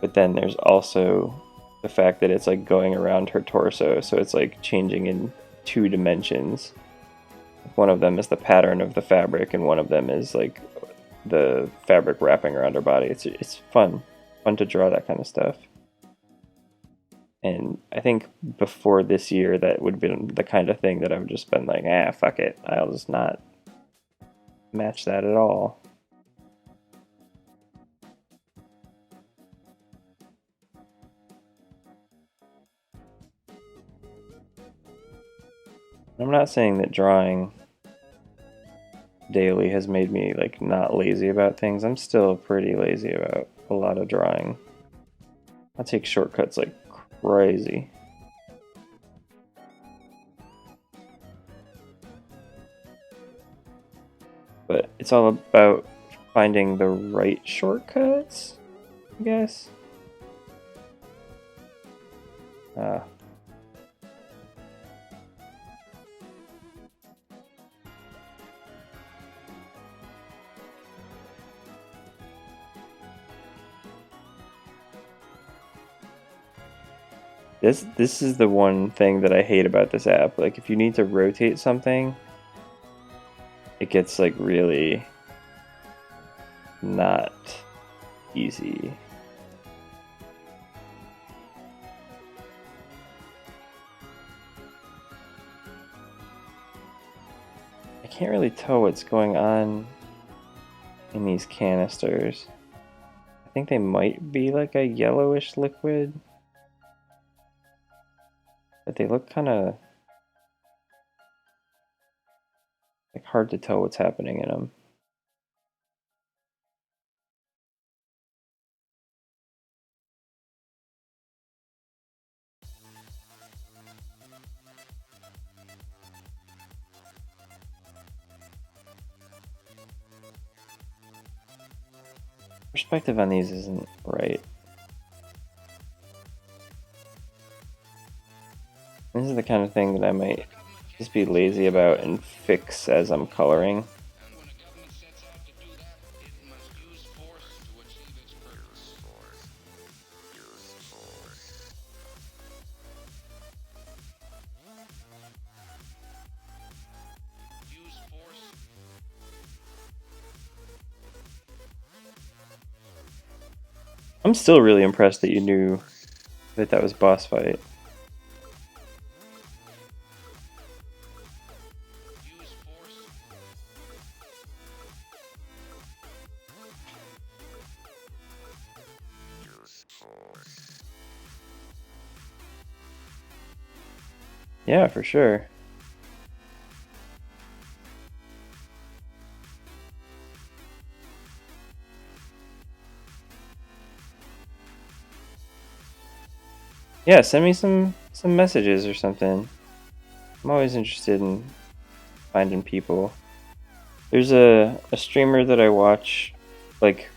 but then there's also the fact that it's like going around her torso, so it's like changing in 2 dimensions. One of them is the pattern of the fabric and one of them is like the fabric wrapping around her body. It's fun to draw that kind of stuff. And I think before this year, that would have been the kind of thing that I would just been like, fuck it. I'll just not match that at all. I'm not saying that drawing daily has made me like not lazy about things. I'm still pretty lazy about a lot of drawing. I take shortcuts like crazy. But it's all about finding the right shortcuts, I guess. This is the one thing that I hate about this app. Like if you need to rotate something, it gets like really not easy. I can't really tell what's going on in these canisters. I think they might be like a yellowish liquid, but they look kind of like hard to tell what's happening in them. Perspective on these isn't right. This is the kind of thing that I might just be lazy about and fix as I'm coloring. I'm still really impressed that you knew that that was boss fight. Yeah, for sure. Yeah, send me some messages or something. I'm always interested in finding people. There's a streamer that I watch, like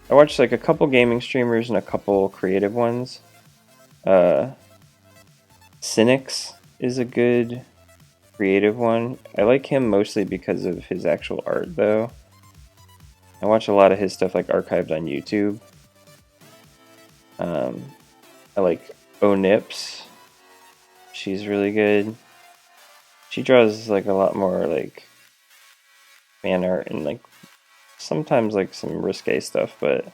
I watch like a couple gaming streamers and a couple creative ones. Uh, Cynics is a good creative one. I like him mostly because of his actual art, though. I watch a lot of his stuff like archived on YouTube. Um, I like Onips. She's really good. She draws like a lot more like fan art and like sometimes like some risque stuff, but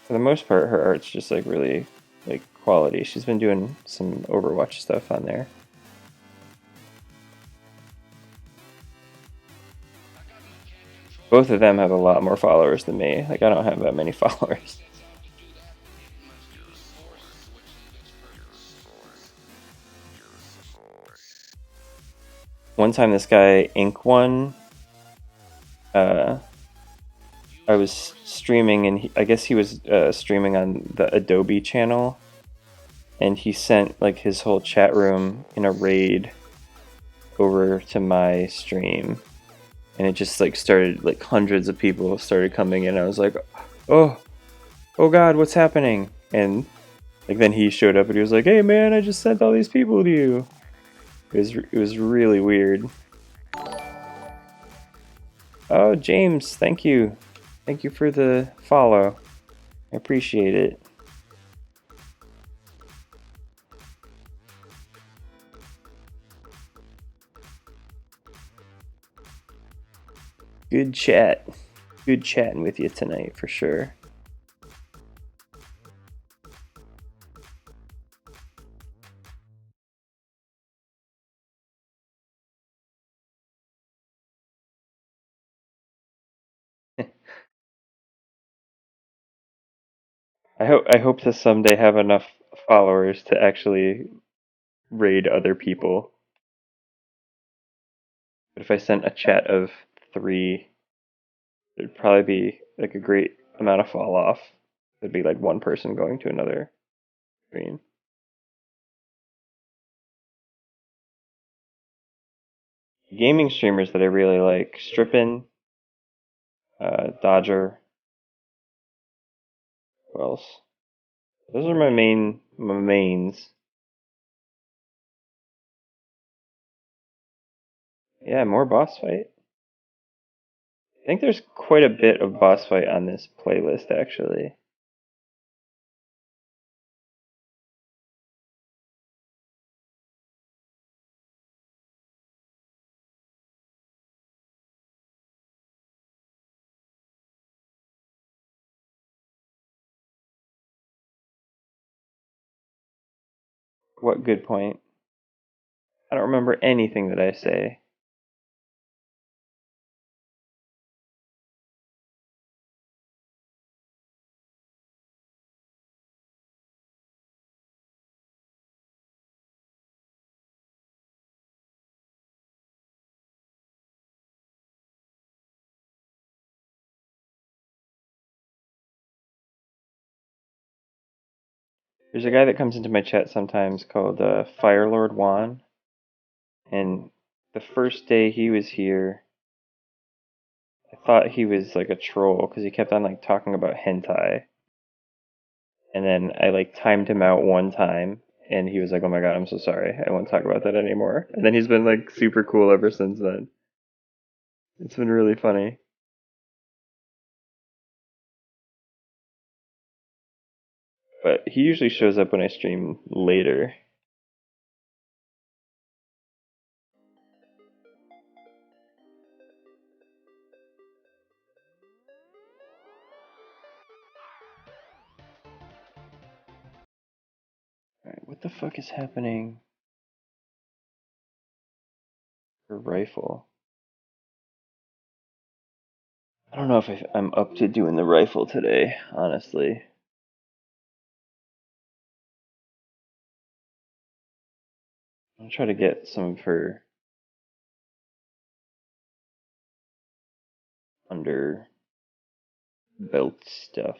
for the most part, her art's just like really like quality. She's been doing some Overwatch stuff on there. Both of them have a lot more followers than me. Like I don't have that many followers. One time, this guy Ink One, uh, I was streaming, and I guess he was streaming on the Adobe channel, and he sent like his whole chat room in a raid over to my stream, and it just like started like hundreds of people started coming in. I was like, oh, oh God, what's happening? And like then he showed up and he was like, hey man, I just sent all these people to you. It was really weird. Oh, James, thank you. Thank you for the follow. I appreciate it. Good chat. Good chatting with you tonight for sure. I hope to someday have enough followers to actually raid other people. But if I sent a chat of 3, there'd probably be like a great amount of fall off. There'd be like one person going to another screen. Gaming streamers that I really like: Strippin, Dodger. Who else? Those are my mains. Yeah, more boss fight. I think there's quite a bit of boss fight on this playlist actually. What good point? I don't remember anything that I say. There's a guy that comes into my chat sometimes called Firelord Juan, and the first day he was here, I thought he was like a troll because he kept on like talking about hentai, and then I like timed him out one time, and he was like, "Oh my god, I'm so sorry, I won't talk about that anymore." And then he's been like super cool ever since then. It's been really funny. But he usually shows up when I stream later. Alright, what the fuck is happening for rifle? I don't know if I'm up to doing the rifle today, honestly. I'll try to get some of her under belt stuff.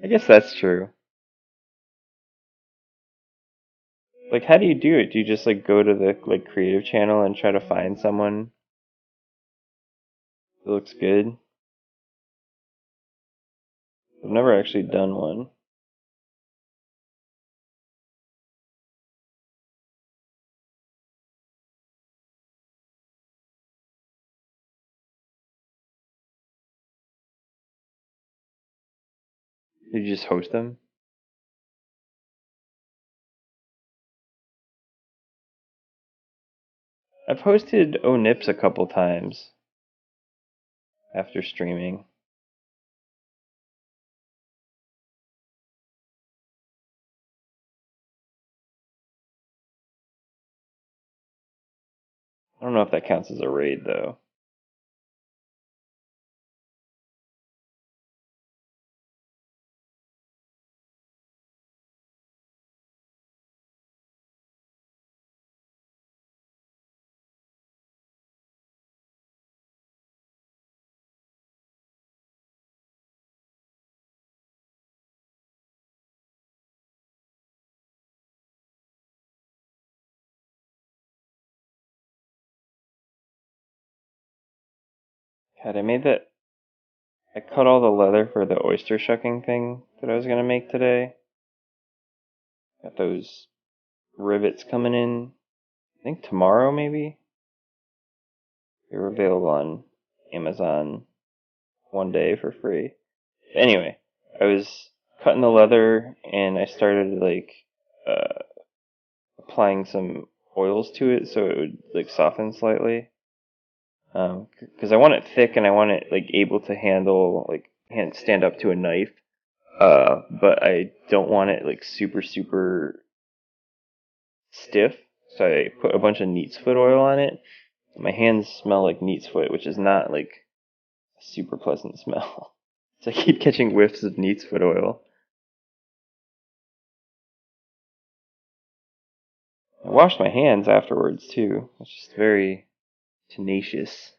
I guess that's true. Like, how do you do it? Do you just like go to the like creative channel and try to find someone that looks good? I've never actually done one. Did you just host them? I've hosted ONIPS a couple times after streaming. I don't know if that counts as a raid though. God, I cut all the leather for the oyster shucking thing that I was gonna make today. Got those rivets coming in. I think tomorrow maybe. They were available on Amazon one day for free. Anyway, I was cutting the leather and I started like uh, applying some oils to it so it would like soften slightly. Because I want it thick and I want it like able to handle like stand up to a knife. But I don't want it like super stiff. So I put a bunch of neat's foot oil on it. My hands smell like neat's foot, which is not like a super pleasant smell. So I keep catching whiffs of neat's foot oil. I washed my hands afterwards too. It's just very tenacious.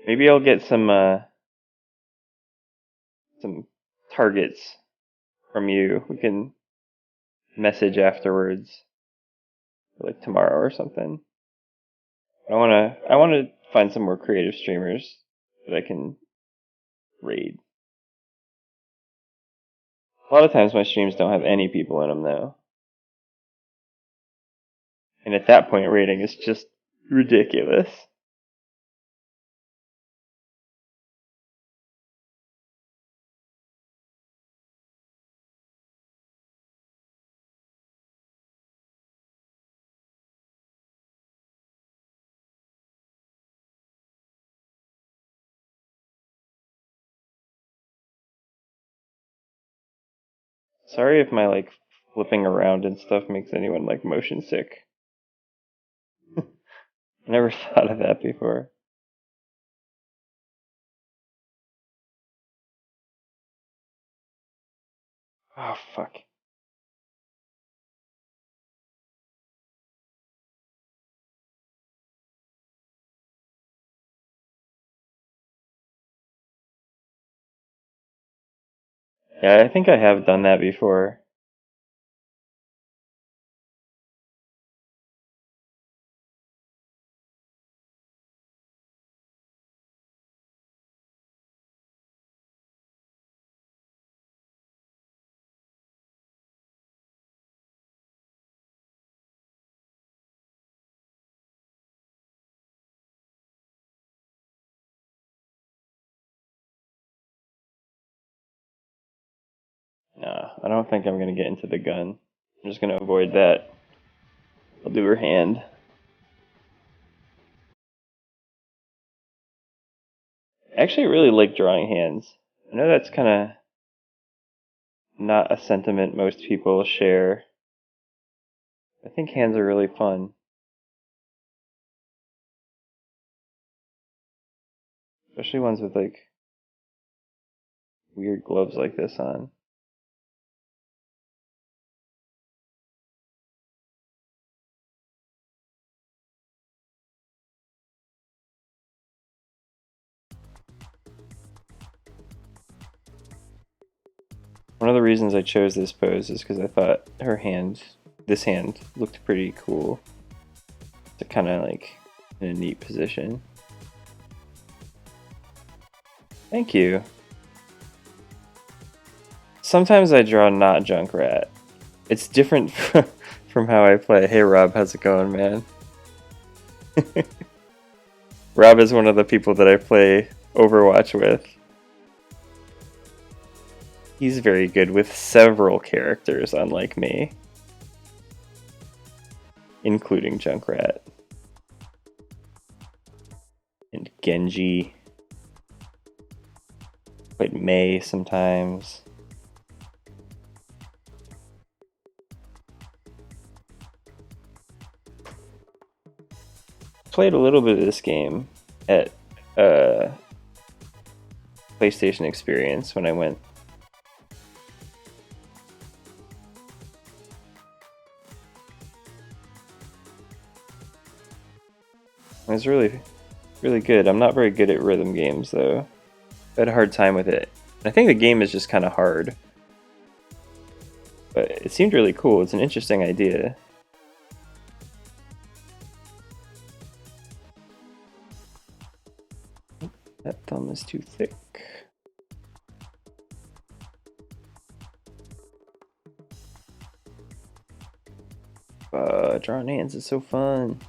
Maybe I'll get some targets from you. We can message afterwards, like tomorrow or something. I wanna find some more creative streamers that I can raid. A lot of times my streams don't have any people in them though, and at that point raiding is just ridiculous. Sorry if my like flipping around and stuff makes anyone like motion sick. I never thought of that before. Oh fuck. Yeah, I think I have done that before. Nah, I don't think I'm gonna get into the gun. I'm just gonna avoid that. I'll do her hand. I actually really like drawing hands. I know that's kind of not a sentiment most people share. I think hands are really fun, especially ones with like weird gloves like this on. One of the reasons I chose this pose is because I thought this hand, looked pretty cool. To kind of like in a neat position. Thank you. Sometimes I draw not Junkrat. It's different from how I play. Hey Rob, how's it going, man? Rob is one of the people that I play Overwatch with. He's very good with several characters, unlike me, including Junkrat and Genji. Played Mei sometimes. Played a little bit of this game at PlayStation Experience when I went. It was really good. I'm not very good at rhythm games though. I had a hard time with it. I think the game is just kind of hard. But it seemed really cool. It's an interesting idea. That thumb is too thick. Drawing hands is so fun.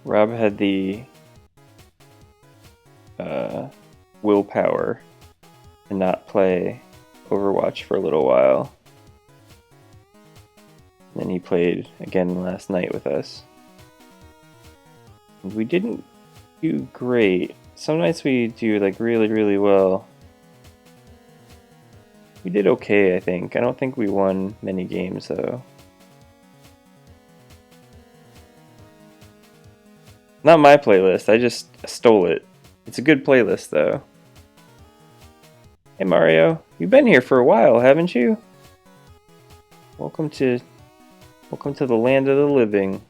Rob had the willpower to not play Overwatch for a little while. And then he played again last night with us. And we didn't do great. Some nights we do like really well. We did okay, I think. I don't think we won many games though. Not my playlist, I just stole it. It's a good playlist though. Hey Mario, you've been here for a while, haven't you? Welcome to the land of the living.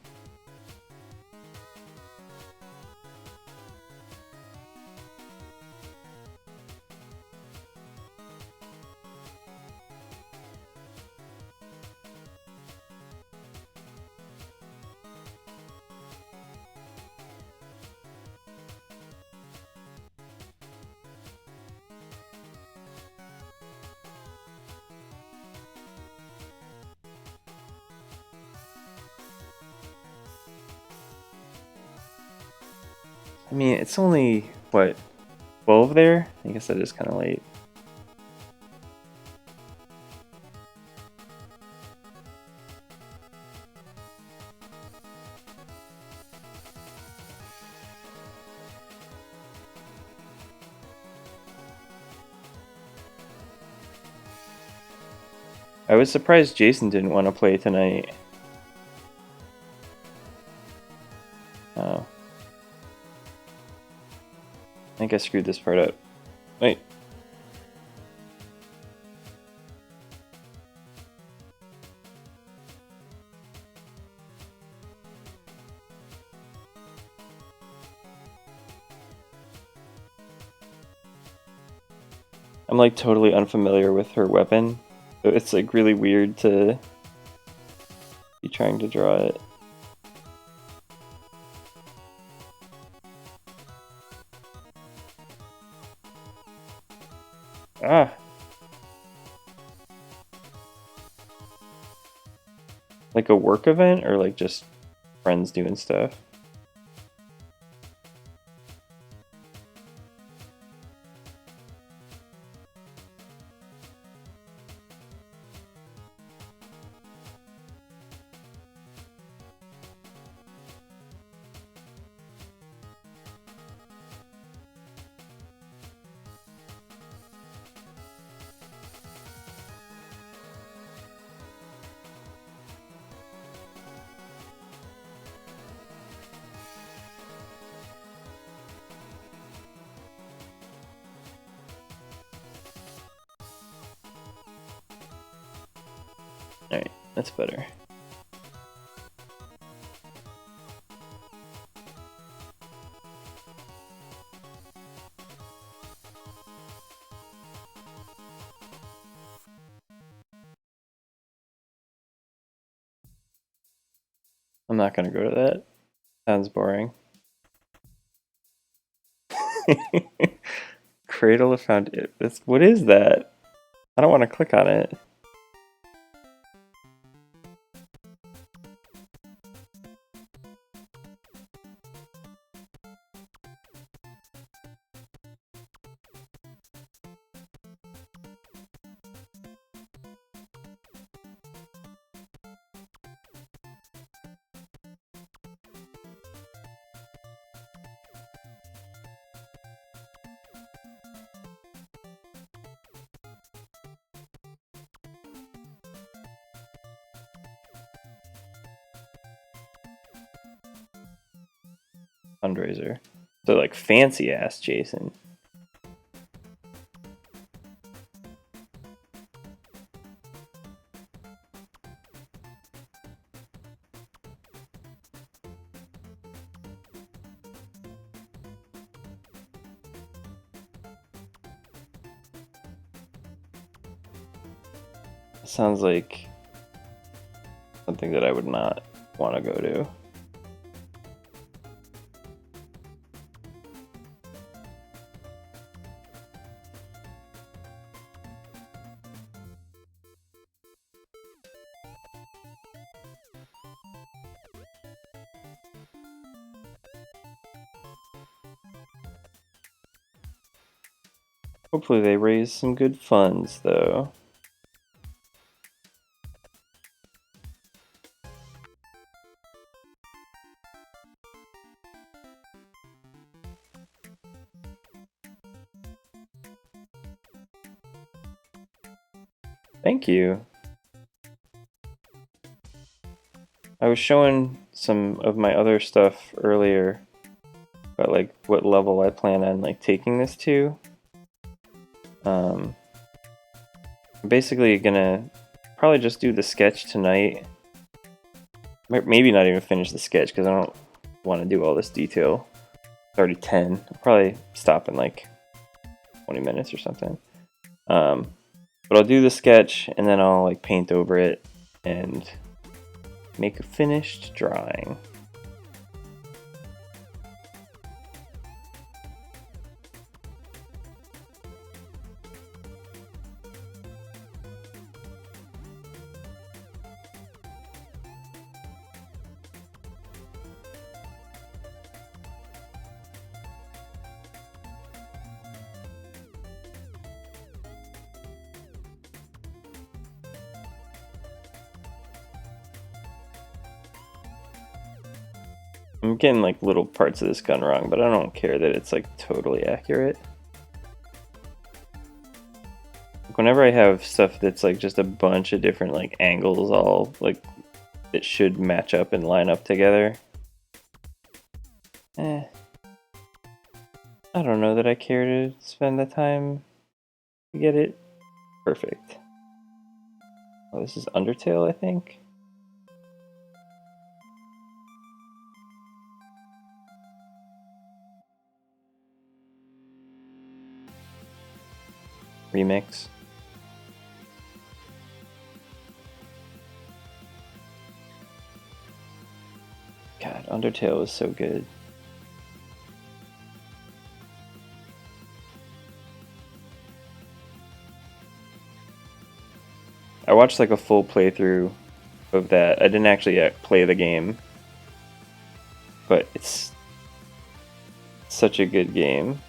I mean, it's only, what, 12 there? I guess that is kind of late. I was surprised Jason didn't want to play tonight. Oh. I think I screwed this part up. Wait. I'm like totally unfamiliar with her weapon. So it's like really weird to be trying to draw it. Ah! Like a work event or like just friends doing stuff? Alright, that's better. I'm not gonna go to that. Sounds boring. Cradle of Found It. What is that? I don't want to click on it. Fundraiser. So like fancy ass Jason. Sounds like something that I would not want to go to. Hopefully they raise some good funds though. Thank you. I was showing some of my other stuff earlier about like what level I plan on like taking this to. I'm basically gonna probably just do the sketch tonight. Maybe not even finish the sketch because I don't want to do all this detail. It's already 10. I'll probably stop in like 20 minutes or something. But I'll do the sketch and then I'll like paint over it and make a finished drawing. I'm getting like little parts of this gun wrong, but I don't care that it's like totally accurate. Whenever I have stuff that's like just a bunch of different like angles all like that should match up and line up together. I don't know that I care to spend the time to get it perfect. Oh, this is Undertale, I think. Remix. God, Undertale is so good. I watched like a full playthrough of that. I didn't actually yet play the game, but it's such a good game.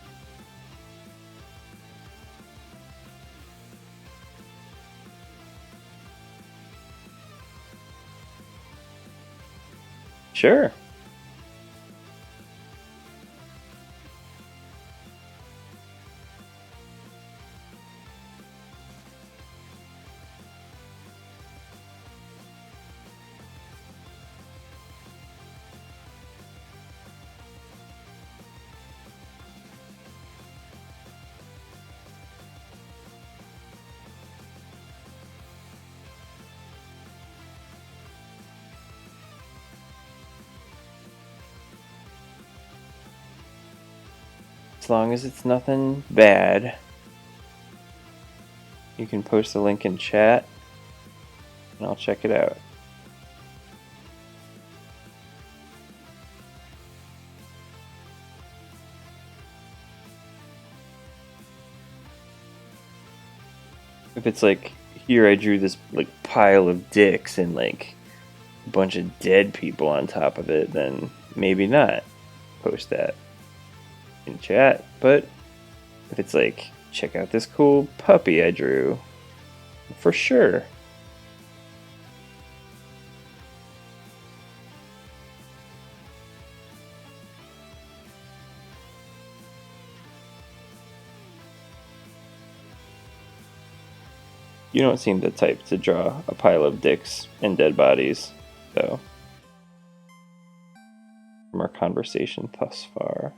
Sure. As long as it's nothing bad. You can post the link in chat and I'll check it out. If it's like, here I drew this like pile of dicks and like a bunch of dead people on top of it, then maybe not post that in chat. But if it's like, check out this cool puppy I drew, for sure. You don't seem the type to draw a pile of dicks and dead bodies, though, from our conversation thus far.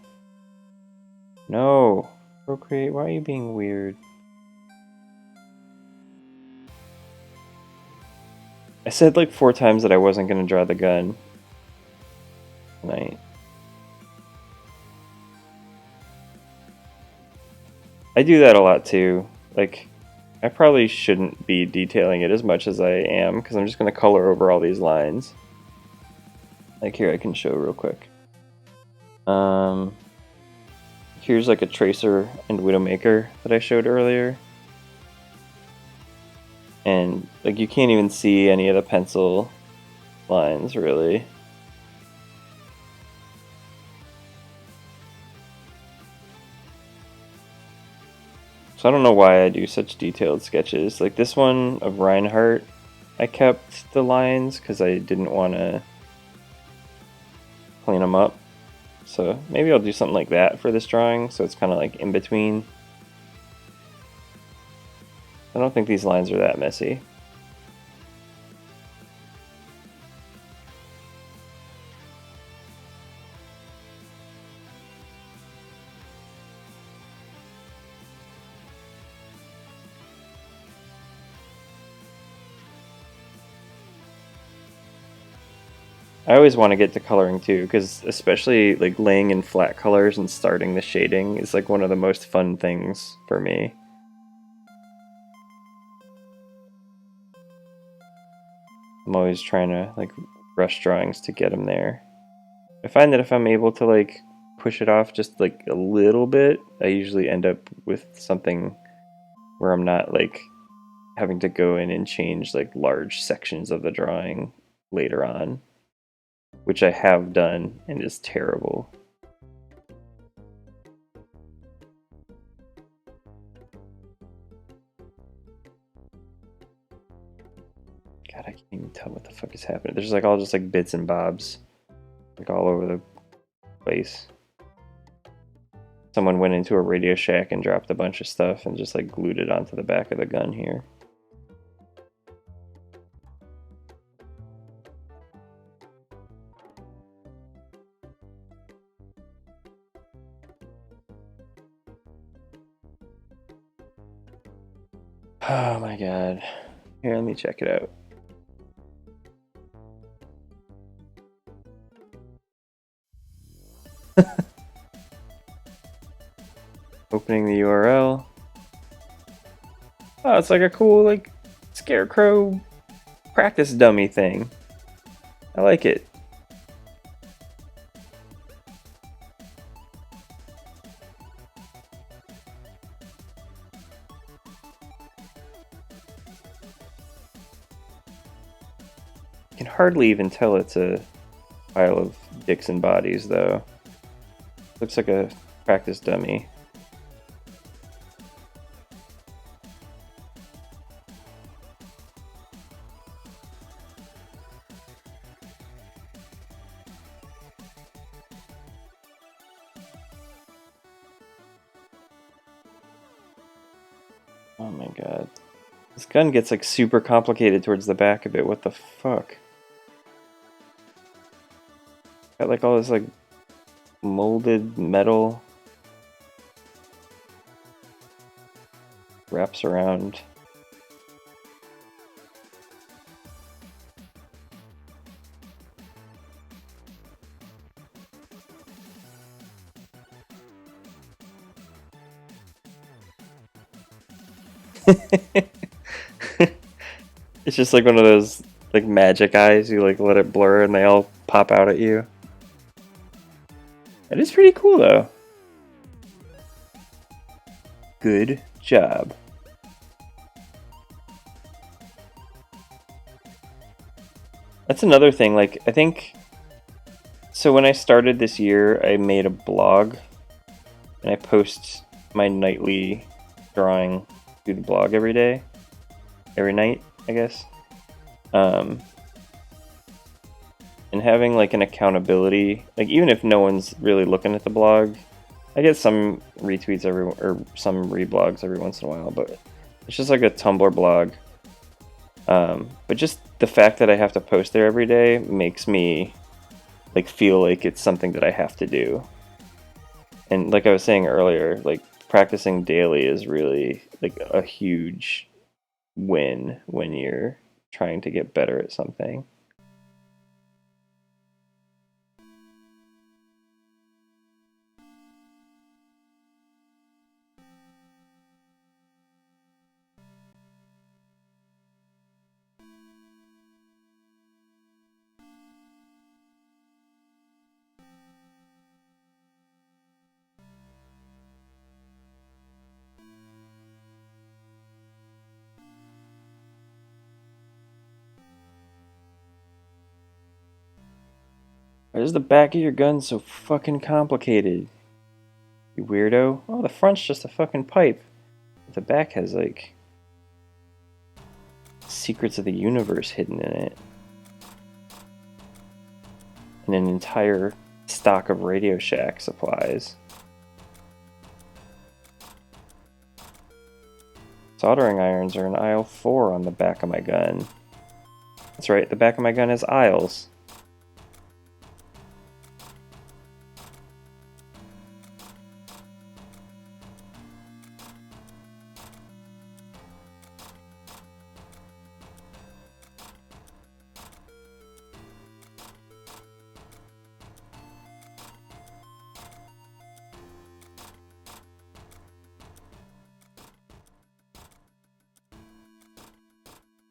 No! Procreate, why are you being weird? I said like 4 times that I wasn't going to draw the gun tonight. I do that a lot too. Like, I probably shouldn't be detailing it as much as I am, because I'm just going to color over all these lines. Like here I can show real quick. Here's like a Tracer and Widowmaker that I showed earlier. And like you can't even see any of the pencil lines really. So I don't know why I do such detailed sketches. Like this one of Reinhardt, I kept the lines because I didn't want to clean them up. So maybe I'll do something like that for this drawing, so it's kind of like in between. I don't think these lines are that messy. I always want to get to coloring too, because especially like laying in flat colors and starting the shading is like one of the most fun things for me. I'm always trying to like rush drawings to get them there. I find that if I'm able to like push it off just like a little bit, I usually end up with something where I'm not like having to go in and change like large sections of the drawing later on, which I have done and is terrible. God, I can't even tell what the fuck is happening. There's like all just like bits and bobs like all over the place. Someone went into a Radio Shack and dropped a bunch of stuff and just like glued it onto the back of the gun here. Oh my god. Here, let me check it out. Opening the URL. Oh, it's like a cool like scarecrow practice dummy thing. I like it. You can hardly even tell it's a pile of dicks and bodies, though. Looks like a practice dummy. Oh my god. This gun gets like super complicated towards the back of it. What the fuck? Got like all this like molded metal wraps around. It's just like one of those like magic eyes. You like let it blur and they all pop out at you. It is pretty cool though. Good job. That's another thing, like, I think... So when I started this year, I made a blog, and I post my nightly drawing through the blog every day. Every night, I guess. And having, like, an accountability, like, even if no one's really looking at the blog, I get some retweets or some reblogs every once in a while, but it's just like a Tumblr blog. But just the fact that I have to post there every day makes me like feel like it's something that I have to do. And like I was saying earlier, like practicing daily is really like a huge win when you're trying to get better at something. Why is the back of your gun so fucking complicated? You weirdo. Oh, the front's just a fucking pipe. The back has like secrets of the universe hidden in it. And an entire stock of Radio Shack supplies. Soldering irons are in aisle 4 on the back of my gun. That's right, the back of my gun has aisles.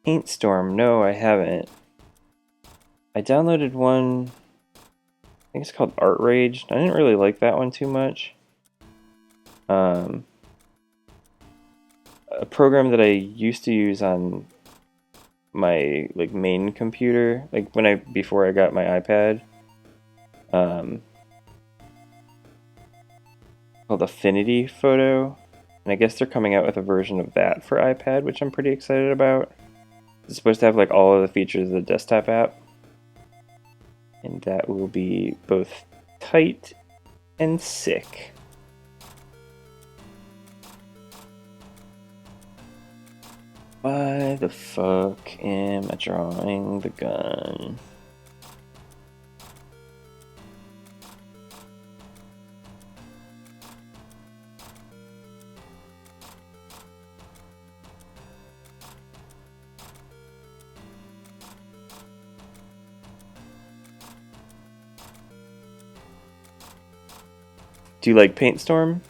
Paint Storm, no, I haven't. I downloaded one, I think it's called Art Rage. I didn't really like that one too much. A program that I used to use on my like main computer, like before I got my iPad, called Affinity Photo, and I guess they're coming out with a version of that for iPad, which I'm pretty excited about. It's supposed to have like all of the features of the desktop app. And that will be both tight and sick. Why the fuck am I drawing the gun? Do you like Paint Storm?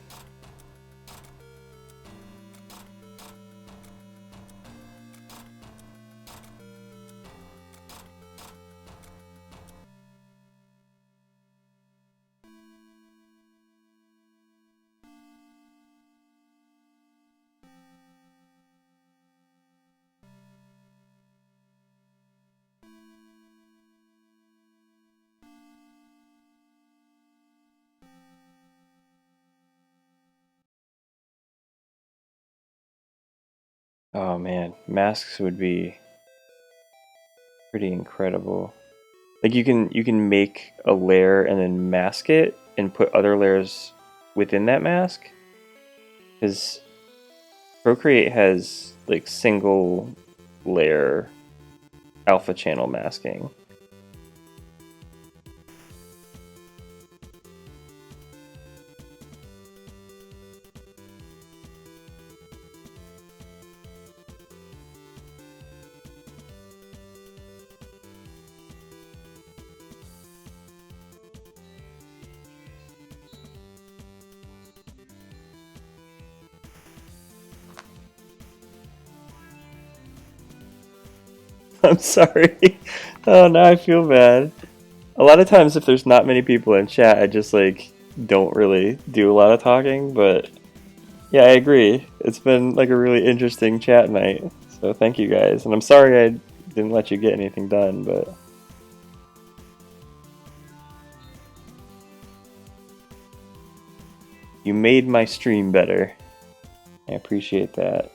Oh man, masks would be pretty incredible. Like you can make a layer and then mask it and put other layers within that mask. Because Procreate has like single layer alpha channel masking. I'm sorry. Oh, now I feel bad. A lot of times, if there's not many people in chat, I just like don't really do a lot of talking. But yeah, I agree. It's been like a really interesting chat night. So thank you guys, and I'm sorry I didn't let you get anything done, but you made my stream better. I appreciate that.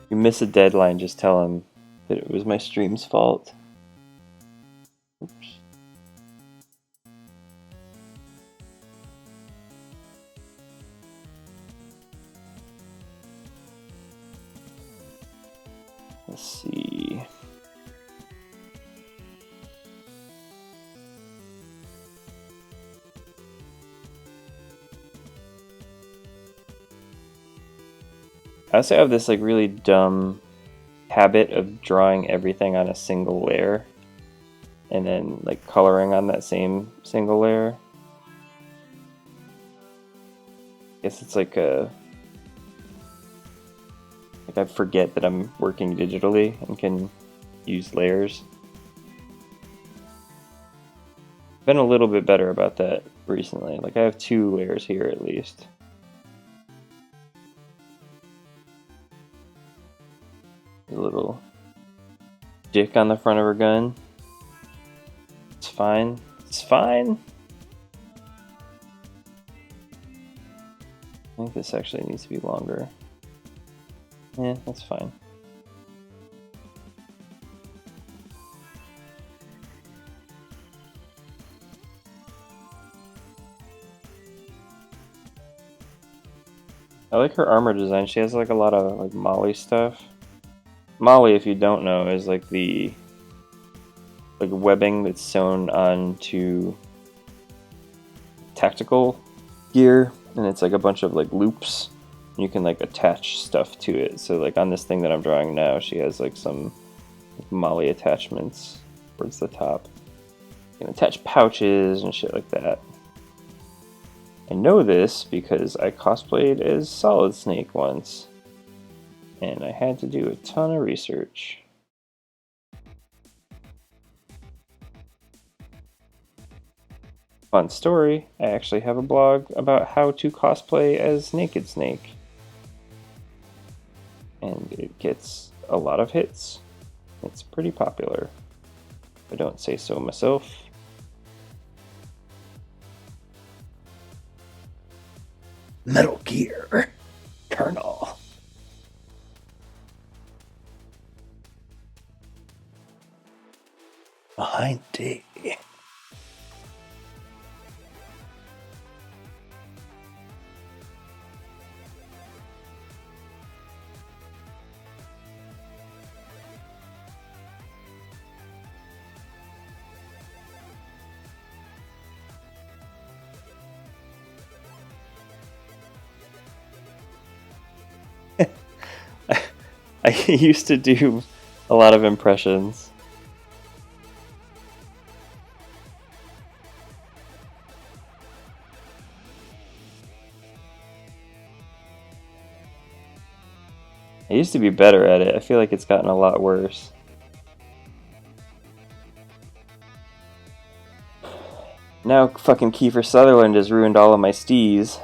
You miss a deadline, just tell him that it was my stream's fault. Oops. Let's see. I also have this like really dumb habit of drawing everything on a single layer and then like coloring on that same single layer. I guess it's like I forget that I'm working digitally and can use layers. Been a little bit better about that recently. Like I have 2 layers here at least. A little dick on the front of her gun. It's fine. It's fine. I think this actually needs to be longer. Yeah, that's fine. I like her armor design. She has like a lot of like Molly stuff. Molly, if you don't know, is like the like webbing that's sewn onto tactical gear, and it's like a bunch of like loops. You can like attach stuff to it. So like on this thing that I'm drawing now, she has like some Molly attachments towards the top. You can attach pouches and shit like that. I know this because I cosplayed as Solid Snake once, and I had to do a ton of research. Fun story, I actually have a blog about how to cosplay as Naked Snake. And it gets a lot of hits. It's pretty popular. I don't say so myself. Metal Gear Colonel. Behind D. I used to do a lot of impressions. I used to be better at it. I feel like it's gotten a lot worse. Now fucking Kiefer Sutherland has ruined all of my stees.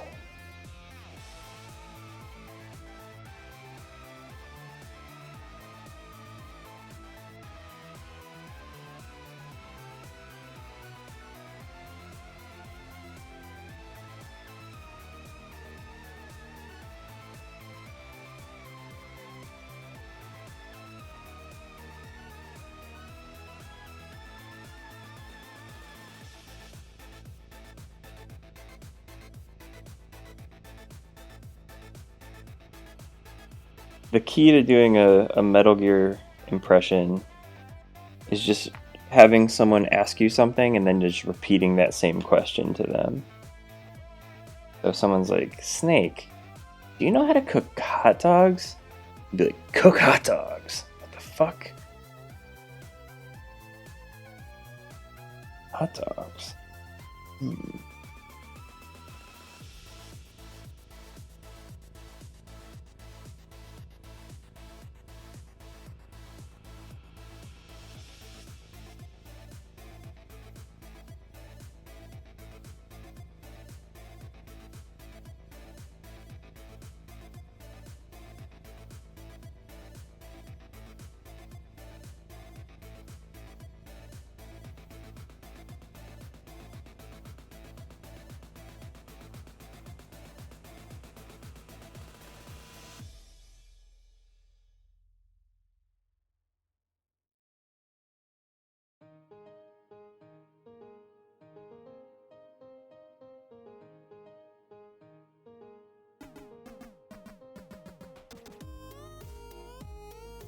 The key to doing a Metal Gear impression is just having someone ask you something and then just repeating that same question to them. So if someone's like, Snake, do you know how to cook hot dogs? You'd be like, cook hot dogs. What the fuck? Hot dogs.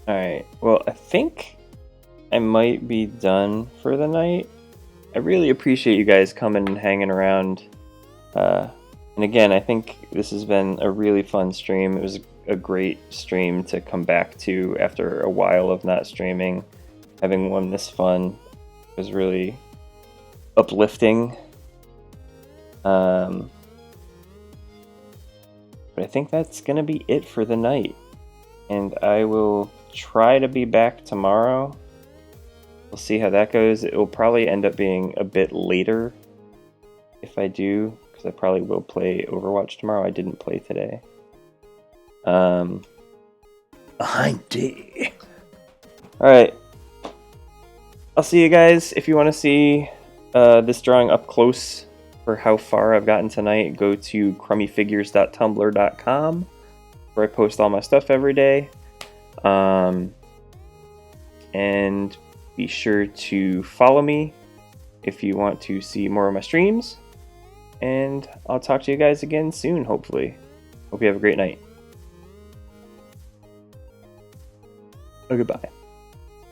Alright, well, I think I might be done for the night. I really appreciate you guys coming and hanging around. And again, I think this has been a really fun stream. It was a great stream to come back to after a while of not streaming. Having one this fun was really uplifting. But I think that's going to be it for the night. And I will try to be back tomorrow. We'll see how that goes. It will probably end up being a bit later if I do, because I probably will play Overwatch tomorrow. I didn't play today. Behind D. Alright. I'll see you guys. If you want to see this drawing up close for how far I've gotten tonight, go to crummyfigures.tumblr.com, where I post all my stuff every day. And be sure to follow me if you want to see more of my streams. And I'll talk to you guys again soon, hopefully. Hope you have a great night. Oh, goodbye.